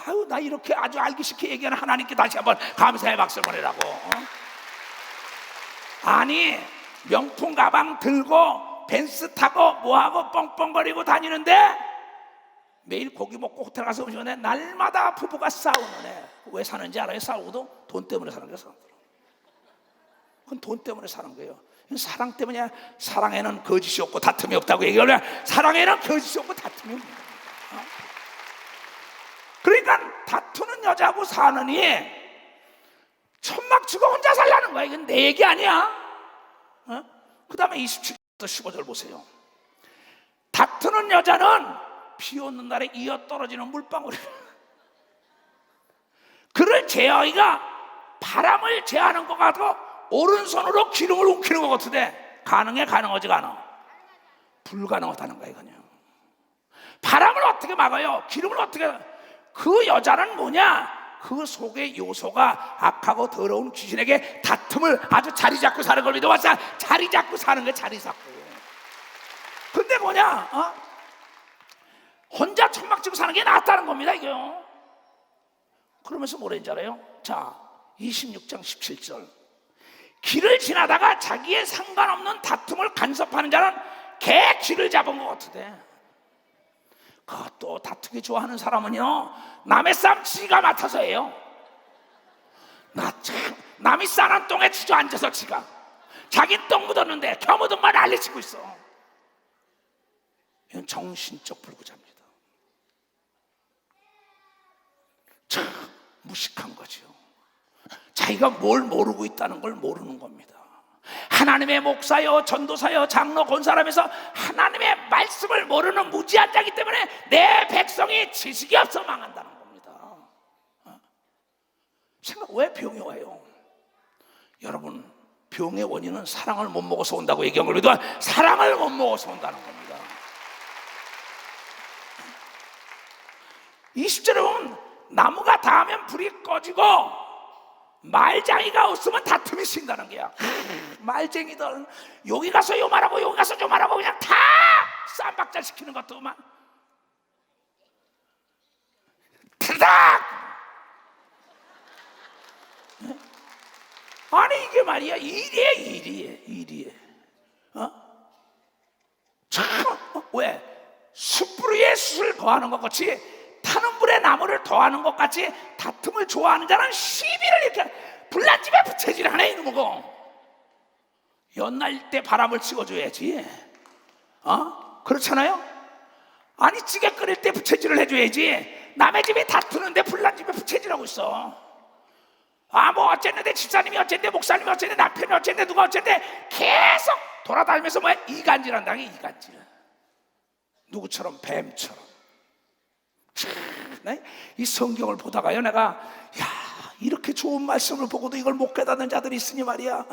아유, 나 이렇게 아주 알기 쉽게 얘기하는 하나님께 다시 한번 감사의 박수를 보내라고. 아니 명품 가방 들고 벤츠 타고 뭐하고 뻥뻥거리고 다니는데 매일 고기 먹고 호텔 가서 오시는데 날마다 부부가 싸우는 애. 왜 사는지 알아요? 싸우고도 돈 때문에 사는 거예요. 그건 돈 때문에 사는 거예요. 사랑 때문이야. 사랑에는 거짓이 없고 다툼이 없다고 얘기하면 사랑에는 거짓이 없고 다툼이 없는 겁니다. 그러니까 다투는 여자하고 사느니 천막 치고 혼자 살라는 거야. 이건 내 얘기 아니야. 그 다음에 27절부터 15절 보세요. 다투는 여자는 비 오는 날에 이어 떨어지는 물방울이 그를 제어이가 바람을 제하는 것 같고 오른손으로 기름을 웅키는 것 같은데 가능해? 가능하지가 않아. 불가능하다는 거야 이거는. 바람을 어떻게 막아요? 기름을 어떻게. 그 여자는 뭐냐? 그 속의 요소가 악하고 더러운 귀신에게 다툼을 아주 자리 잡고 사는 걸 믿어봤자 자리 잡고 사는 거야. 자리 잡고. 근데 뭐냐? 혼자 천막 치고 사는 게 낫다는 겁니다 이게요. 그러면서 뭐랬는지 알아요? 자 26장 17절 길을 지나다가 자기의 상관없는 다툼을 간섭하는 자는 개 쥐를 잡은 것 같으대. 그것도 다투기 좋아하는 사람은요 남의 쌈 지가 맡아서 해요. 나 참 남이 싸는 똥에 주저앉아서 지가 자기 똥 묻었는데 겨묻은 말 알리치고 있어. 이건 정신적 불구자입니다. 참 무식한 거죠. 자기가 뭘 모르고 있다는 걸 모르는 겁니다. 하나님의 목사요 전도사요 장로 권사람에서 하나님의 말씀을 모르는 무지한 자이기 때문에 내 백성이 지식이 없어 망한다는 겁니다. 생각 왜 병이 와요? 여러분 병의 원인은 사랑을 못 먹어서 온다고 얘기한 걸 믿어. 사랑을 못 먹어서 온다는 겁니다. 20절에 보면 나무가 닿으면 불이 꺼지고 말쟁이가 없으면 다툼이 sinh 다는 거야. 말쟁이들 여기 가서 요 말하고 여기 가서 요 말하고 그냥 다 쌈박질 시키는 것도만 타닥. 아니 이게 말이야 일이에 참 왜 숯불 위에 숯을 더하는 것 같이 타는 불에 나무를 더하는 것 같이 다툼을 좋아하는 자는 시비를 이렇게 불난집에 부채질하네 이놈이고. 연날 때 바람을 찍어줘야지. 그렇잖아요? 아니 찌개 끓일 때 부채질을 해줘야지. 남의 집에 다투는데 불난집에 부채질하고 있어. 뭐 어쨌는데 집사님이 어쨌는데 목사님이 어쨌는데 남편이 어쨌는데 누가 어쨌는데 계속 돌아다니면서 뭐야 이간질한다는 게 이간질. 누구처럼? 뱀처럼. 이 성경을 보다가요 내가 이렇게 좋은 말씀을 보고도 이걸 못 깨닫는 자들이 있으니 말이야.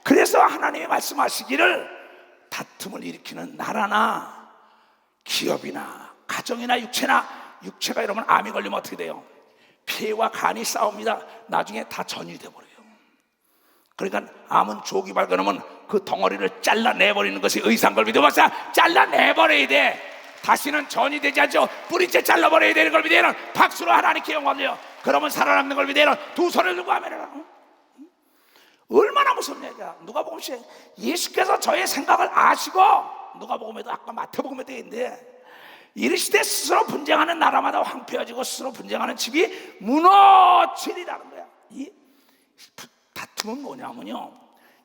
그래서 하나님이 말씀하시기를 다툼을 일으키는 나라나 기업이나 가정이나 육체가 이러면 암이 걸리면 어떻게 돼요? 폐와 간이 싸웁니다. 나중에 다 전이 돼버려요. 그러니까 암은 조기 발견하면 그 덩어리를 잘라내버리는 것이 의사인 걸 믿어봤자 잘라내버려야 돼. 다시는 전이 되지 않죠. 뿌리째 잘라버려야 되는 걸 믿어요. 박수로 하나님께 영광 올려. 그러면 살아남는 걸 믿어요. 두 손을 들고 아멘해라. 얼마나 무섭냐. 누가복음 시에 예수께서 저의 생각을 아시고 누가복음에도 아까 마태복음에도 있는데 이르시되 스스로 분쟁하는 나라마다 황폐해지고 스스로 분쟁하는 집이 무너지리라는 거야. 이 다툼은 뭐냐면요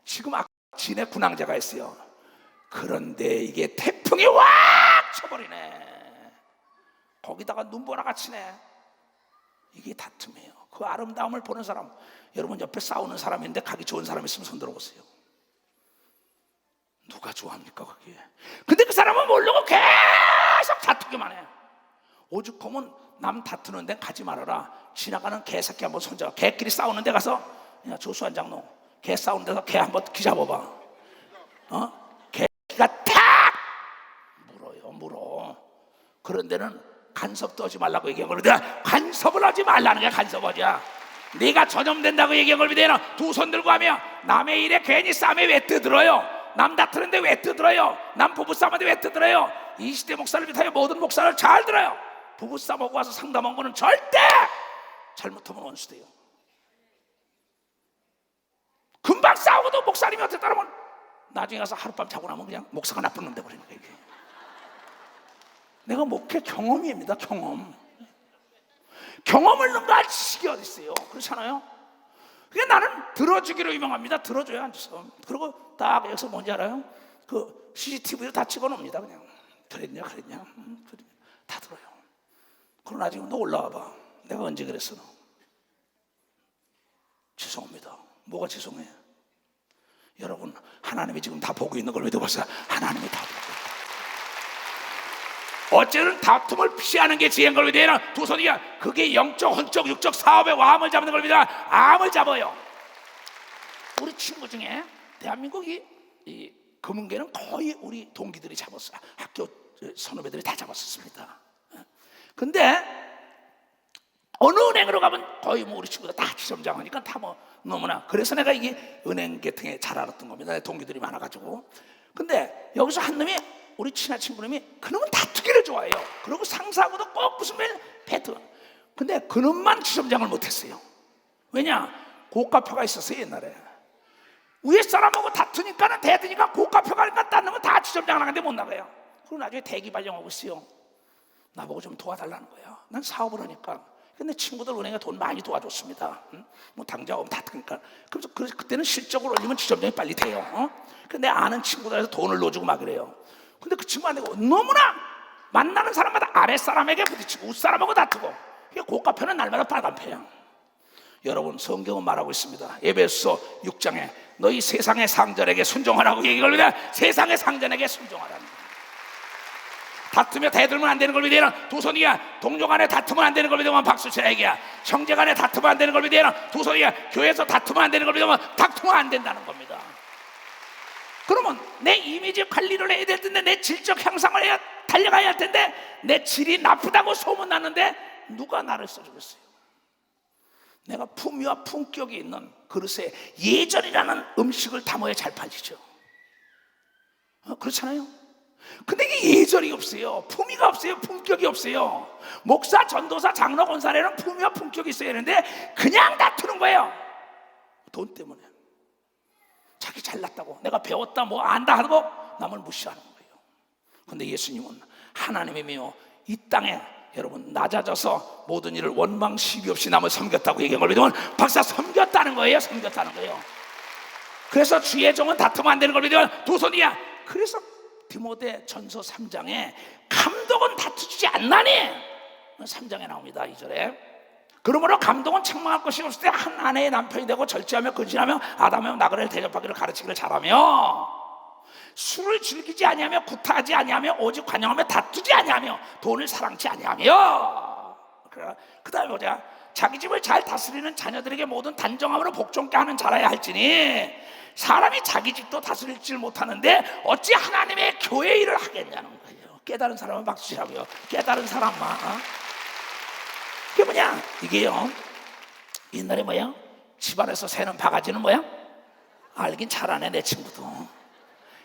지금 아까 진해 군항제가 있어요. 그런데 이게 태풍이 확 쳐버리네. 거기다가 눈보라가 치네. 이게 다툼이에요. 그 아름다움을 보는 사람, 여러분 옆에 싸우는 사람인데 가기 좋은 사람 있으면 손 들어보세요. 누가 좋아합니까 그게? 근데 그 사람은 모르고 계속 다투기만 해. 오죽하면 남 다투는 데 가지 말아라. 지나가는 개새끼 한번 손잡아. 개끼리 싸우는 데 가서, 야 조수한 장로, 개 싸우는 데서 개 한번 기잡아봐. 개가 탁 물어. 그런 데는 간섭도 하지 말라고 얘기한 거거든. 간섭을 하지 말라는 게 간섭하자. 네가 전염된다고 얘기한 걸 믿어요. 두 손 들고 하며 남의 일에 괜히 싸움에 왜 떠들어요? 남 다투는데 왜 떠들어요? 남 부부싸움인데 왜 떠들어요? 이 시대 목사를 비롯하여 모든 목사를 잘 들어요. 부부싸움하고 와서 상담한 거는 절대 잘못하면 원수돼요. 금방 싸우고도 목사님이 어떻게 따르면 나중에 가서 하룻밤 자고 나면 그냥 목사가 나쁜 놈 돼버리는 거예요. 내가 목회 경험입니다. 경험을 능가할 지식이 어디 있어요? 그렇잖아요. 그러니까 나는 들어주기로 유명합니다. 들어줘야 앉아서. 그리고 딱 여기서 뭔지 알아요? 그 CCTV로 다 찍어놓습니다. 그냥 그랬냐 다 들어요. 그럼 나중에 너 올라와봐. 내가 언제 그랬어? 너 죄송합니다. 뭐가 죄송해? 여러분, 하나님이 지금 다 보고 있는 걸 믿어보세요. 하나님이 다 보고 있다. 어쨌든 다툼을 피하는 게 지혜인 걸 믿어요. 두 손이야. 그게 영적, 혼적, 육적 사업의 와함을 잡는 걸 믿어요. 암을 잡아요. 우리 친구 중에 대한민국이 이 금은계는 거의 우리 동기들이 잡았어요. 학교 선후배들이 다 잡았었습니다. 근데 어느 은행으로 가면 거의 뭐 우리 친구들 다 지점장하니까 다 뭐 너무나. 그래서 내가 이게 은행 계통에 잘 알았던 겁니다. 동기들이 많아가지고. 근데 여기서 한 놈이, 우리 친한 친구님이, 그놈은 다투기를 좋아해요. 그리고 상사하고도 꼭 무슨 배트. 근데 그놈만 지점장을 못했어요. 왜냐? 고가표가 있었어요. 옛날에 위에 사람하고 다투니까는 대드니까 고가표가 니까 딴 놈은 다 지점장 나가는데 못 나가요. 그리고 나중에 대기 발령하고 있어요. 나보고 좀 도와달라는 거예요. 난 사업을 하니까. 근데 친구들 은행에 돈 많이 도와줬습니다. 뭐 당장 오면 다 크니까. 그래서 그때는 실적으로 올리면 지점장이 빨리 돼요. 근데 아는 친구들에서 돈을 넣어주고 막 그래요. 근데 그 친구한테 너무나 만나는 사람마다 아랫사람에게 부딪히고 윗사람하고 다투고, 고가표는 날마다 빨간표야. 여러분, 성경은 말하고 있습니다. 에베소 6장에 너희 세상의 상전에게 순종하라고 얘기를 합니다. 세상의 상전에게 순종하라는 거예요. 다투며 대들면 안 되는 걸 믿어요. 두 손이야. 동료 간에 다투면 안 되는 걸 믿으면 박수치라 얘기야. 형제 간에 다투면 안 되는 걸 믿어요. 두 손이야. 교회에서 다투면 안 되는 걸 믿으면 다투면 안 된다는 겁니다. 그러면 내 이미지 관리를 해야 될 텐데, 내 질적 향상을 해야, 달려가야 할 텐데, 내 질이 나쁘다고 소문났는데 누가 나를 써주겠어요? 내가 품위와 품격이 있는 그릇에 예절이라는 음식을 담아야 잘 팔리죠. 그렇잖아요. 근데 이게 예절이 없어요. 품위가 없어요. 품격이 없어요. 목사, 전도사, 장로, 권사라는 품위와 품격이 있어야 하는데 그냥 다투는 거예요. 돈 때문에. 자기 잘났다고, 내가 배웠다 뭐 안다 하고 남을 무시하는 거예요. 근데 예수님은 하나님이며 이 땅에 여러분 낮아져서 모든 일을 원망 시비 없이 남을 섬겼다고 얘기한 걸 믿으면 박사 섬겼다는 거예요. 섬겼다는 거예요. 그래서 주의 종은 다투면 안 되는 걸 믿으면 두 손이야. 그래서 디모데 전서 3장에 감독은 다투지 않나니 3장에 나옵니다. 2절에 그러므로 감독은 책망할 것이 없을 때 한 아내의 남편이 되고 절제하며 근신하며 아담하며 나그네를 대접하기를 가르치기를 잘하며 술을 즐기지 아니하며 구타하지 아니하며 오직 관용하며 다투지 아니하며 돈을 사랑치 아니하며. 그 다음에 보자. 자기 집을 잘 다스리는 자녀들에게 모든 단정함으로 복종케 하는 자라야 할지니 사람이 자기 집도 다스릴 줄 못하는데 어찌 하나님의 교회 일을 하겠냐는 거예요. 깨달은 사람은 박수치라고요. 깨달은 사람만. 그게 뭐냐? 이게요, 옛날에 뭐야? 집안에서 새는 바가지는 뭐야? 알긴 잘하네 내 친구도.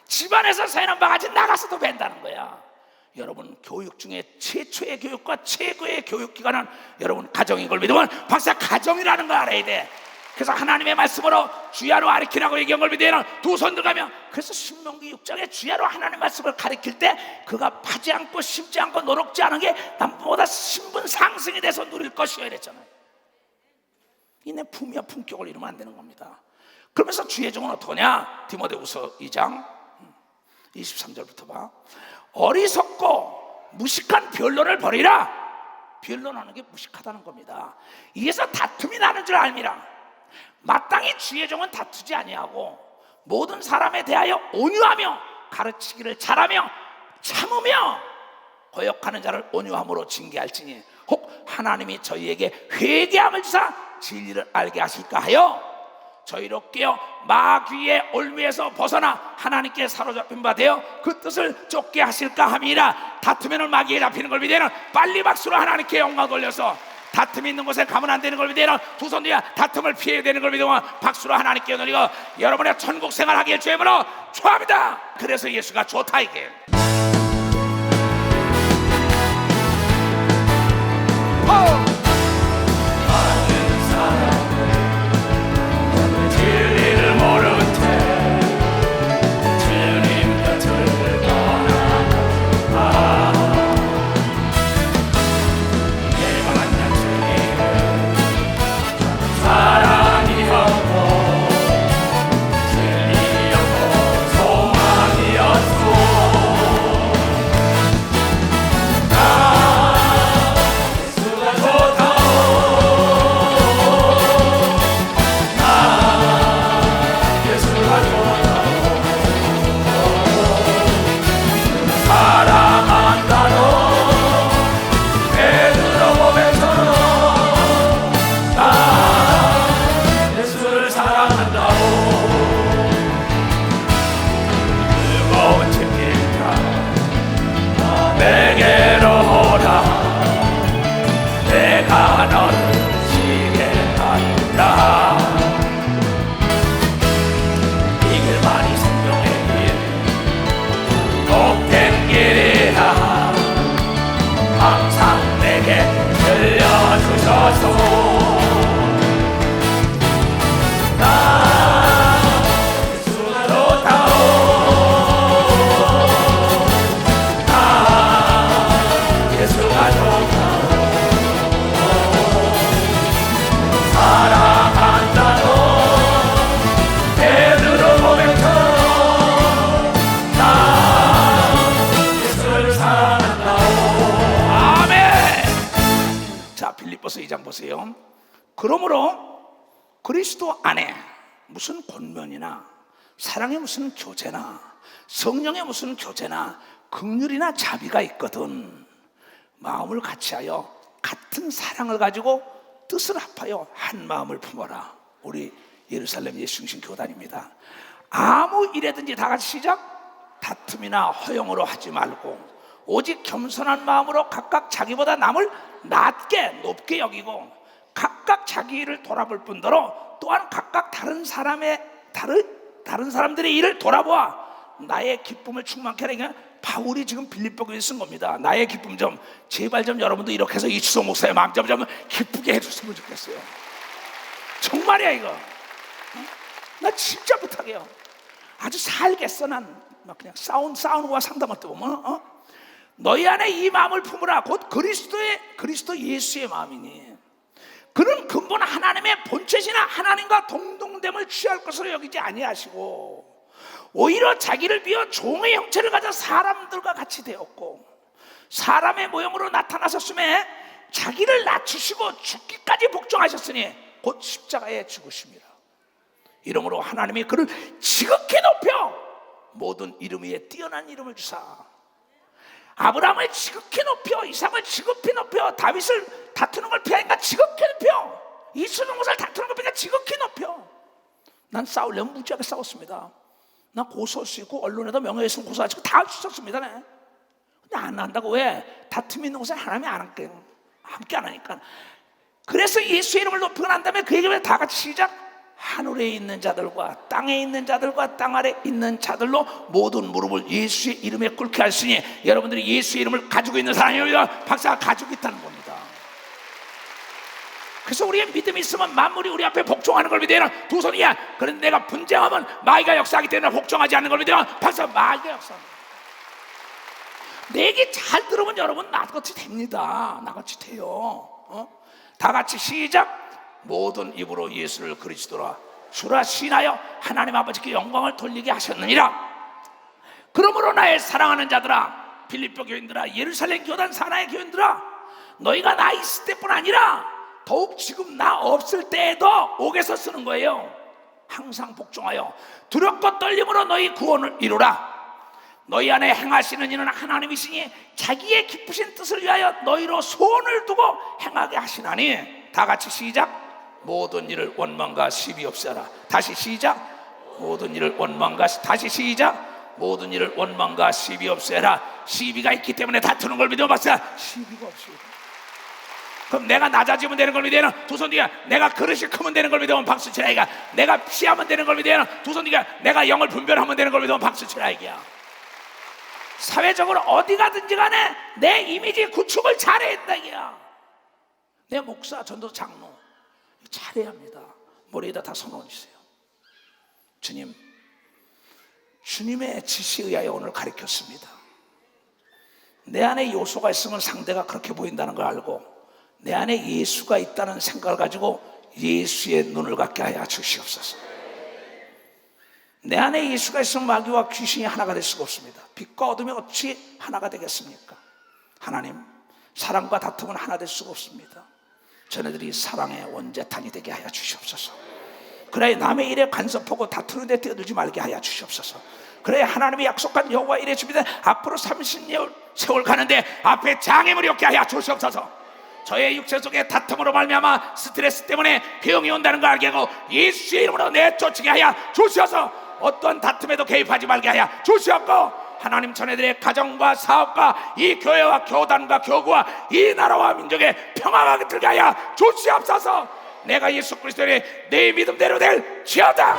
집안에서 새는 바가지 나가서도 벤다는 거야. 여러분, 교육 중에 최초의 교육과 최고의 교육기관은 여러분 가정인 걸 믿으면 박사 가정이라는 걸 알아야 돼. 그래서 하나님의 말씀으로 주야로 가르치라고 얘기한 걸 믿어요. 두 손 들어가며. 그래서 신명기 6장에 주야로 하나님의 말씀을 가르칠 때 그가 파지 않고 심지 않고 노력지 않은 게 남보다 신분 상승이 돼서 누릴 것이어야 됐잖아요. 이내 품위와 품격을 잃으면 안 되는 겁니다. 그러면서 주의 종은 어떠냐? 디모데후서 2장 23절부터 봐. 어리석고 무식한 변론을 버리라. 변론하는 게 무식하다는 겁니다. 이에서 다툼이 나는 줄 알미라. 마땅히 주의 종은 다투지 아니하고 모든 사람에 대하여 온유하며 가르치기를 잘하며 참으며 거역하는 자를 온유함으로 징계할지니 혹 하나님이 저희에게 회개함을 주사 진리를 알게 하실까 하여 저희로 깨어 마귀의 올무에서 벗어나 하나님께 사로잡힌 바 되어 그 뜻을 쫓게 하실까 함이라. 다투면 마귀에 잡히는 걸 믿으면 빨리 박수로 하나님께 영광 돌려서, 다툼이 있는 곳에 가면 안 되는 걸 믿으면 두 손 뒤에 다툼을 피해야 되는 걸 믿으면 박수로 하나님께 돌리고 여러분의 천국 생활하기를 주님으로 축원합니다. 그래서 예수가 좋다 이게. 진리를 모른 채 주님 곁을 떠나가 내가 만난 주님은 사랑이었고 진리였고 소망이었소. 예수가 좋다. 예수가 좋다. 사랑한다로 베드로 보면서 나 예수를 사랑한다고. 무거운 짐일까 내게로 오라. 내가 너를 쉬게 하리라. 이 길만이 생명의 길 복된 길이라. 항상 내게 들려주셔서 나 예수가 좋다오. 나 예수가 좋다오. 사랑한다로 베드로 보면서 나 예수를 사랑한다오. 아멘. 자, 빌립보서 2장 보세요. 그러므로 그리스도 안에 무슨 권면이나 사랑의 무슨 교제나 성령의 무슨 교제나 긍휼이나 자비가 있거든 마음을 같이하여 같은 사랑을 가지고 뜻을 합하여 한 마음을 품어라. 우리 예루살렘 예수중심 교단입니다. 아무 일에든지 다 같이 시작. 다툼이나 허용으로 하지 말고 오직 겸손한 마음으로 각각 자기보다 남을 낮게 높게 여기고 각각 자기 일을 돌아볼 뿐더러 또한 각각 다른 사람들의 일을 돌아보아 나의 기쁨을 충만케 하라. 바울이 지금 빌립보 교회에 쓴 겁니다. 나의 기쁨 좀 제발 좀 여러분도 이렇게 해서 이추석 목사의 마음 좀 기쁘게 해줬으면 좋겠어요. 정말이야 이거. 나 진짜 부탁해요. 아주 살겠어. 난 막 그냥 싸우는 거와 상담할 때 보면 너희 안에 이 마음을 품으라. 곧 그리스도 예수의 마음이니 그는 근본 하나님의 본체시나 하나님과 동등됨을 취할 것으로 여기지 아니하시고 오히려 자기를 비워 종의 형체를 가져 사람들과 같이 되었고 사람의 모형으로 나타나셨음에 자기를 낮추시고 죽기까지 복종하셨으니 곧 십자가에 죽으심이라. 이러므로 하나님이 그를 지극히 높여 모든 이름 위에 뛰어난 이름을 주사 아브라함을 지극히 높여 이삭을 지극히 높여 다윗을 다투는 걸 피하니까 지극히 높여 이스라엘 것을 다투는 걸 피하니까 지극히 높여. 난 싸우려면 무지하게 싸웠습니다. 나 고소할 수 있고 언론에도 명예훼손 고소하시고 다 할 수 있었습니다. 근데 안 한다고. 왜? 다툼이 있는 곳에 하나님이 함께 안 하니까. 그래서 예수의 이름을 높이고 난 다음에 그 얘기를 다 같이 시작. 하늘에 있는 자들과 땅에 있는 자들과 땅 아래 있는 자들로 모든 무릎을 예수의 이름에 꿇게 하시니 여러분들이 예수의 이름을 가지고 있는 사람이면 박사가 가지고 있다는 겁니다. 그래서 우리의 믿음이 있으면 만물이 우리 앞에 복종하는 걸 믿으면 두 손이야. 그런데 내가 분쟁하면 마귀가 역사하기 때문에 복종하지 않는 걸 믿으면 박사 마귀가 역사합니다. 내 얘기 잘 들으면 여러분 나같이 됩니다. 나같이 돼요. 다 같이 시작. 모든 입으로 예수를 그리스도라 주라 시인하여 하나님 아버지께 영광을 돌리게 하셨느니라. 그러므로 나의 사랑하는 자들아, 빌립보 교인들아, 예루살렘 교단 산하의 교인들아, 너희가 나 있을 때뿐 아니라 더욱 지금 나 없을 때에도 옥에서 쓰는 거예요. 항상 복종하여 두렵고 떨림으로 너희 구원을 이루라. 너희 안에 행하시는 이는 하나님이시니 자기의 기쁘신 뜻을 위하여 너희로 소원을 두고 행하게 하시나니. 다 같이 시작. 모든 일을 원망과 시비 없애라. 다시 시작. 모든 일을 원망과 다시 시작. 모든 일을 원망과 시비 없애라. 시비가 있기 때문에 다투는 걸 믿어봤어요. 시비가 없습니다. 그럼 내가 낮아지면 되는 걸 믿어야 두 손 뒤에 내가 그릇이 크면 되는 걸 믿으면 박수 치라 이거야. 내가 피하면 되는 걸 믿어야 두 손 뒤에 내가 영을 분별하면 되는 걸 믿으면 박수 치라 이거야. 사회적으로 어디 가든지 간에 내 이미지 구축을 잘해야 된다 이거야. 내 목사, 전도, 장로 잘해야 합니다. 머리에다 다 손을 주세요. 주님, 주님의 지시에 의하여 오늘 가르쳤습니다. 내 안에 요소가 있으면 상대가 그렇게 보인다는 걸 알고 내 안에 예수가 있다는 생각을 가지고 예수의 눈을 갖게 하여 주시옵소서. 내 안에 예수가 있으면 마귀와 귀신이 하나가 될 수가 없습니다. 빛과 어둠이 어찌 하나가 되겠습니까? 하나님, 사랑과 다툼은 하나 될 수가 없습니다. 저네들이 사랑의 원죄탄이 되게 하여 주시옵소서. 그래 남의 일에 간섭하고 다투는 데 뛰어들지 말게 하여 주시옵소서. 그래 하나님이 약속한 여호와 이래 주시되 앞으로 30년 세월 가는데 앞에 장애물이 없게 하여 주시옵소서. 저의 육체 속에 다툼으로 말미암아 스트레스 때문에 병이 온다는 걸 알게 하고 예수의 이름으로 내쫓게 하여 주시옵소서. 어떤 다툼에도 개입하지 말게 하여 주시옵고 하나님 전애들의 가정과 사업과 이 교회와 교단과 교구와 이 나라와 민족의 평화가 들게 하여 주시옵소서. 내가 예수 그리스도의 내 믿음대로 될지어다.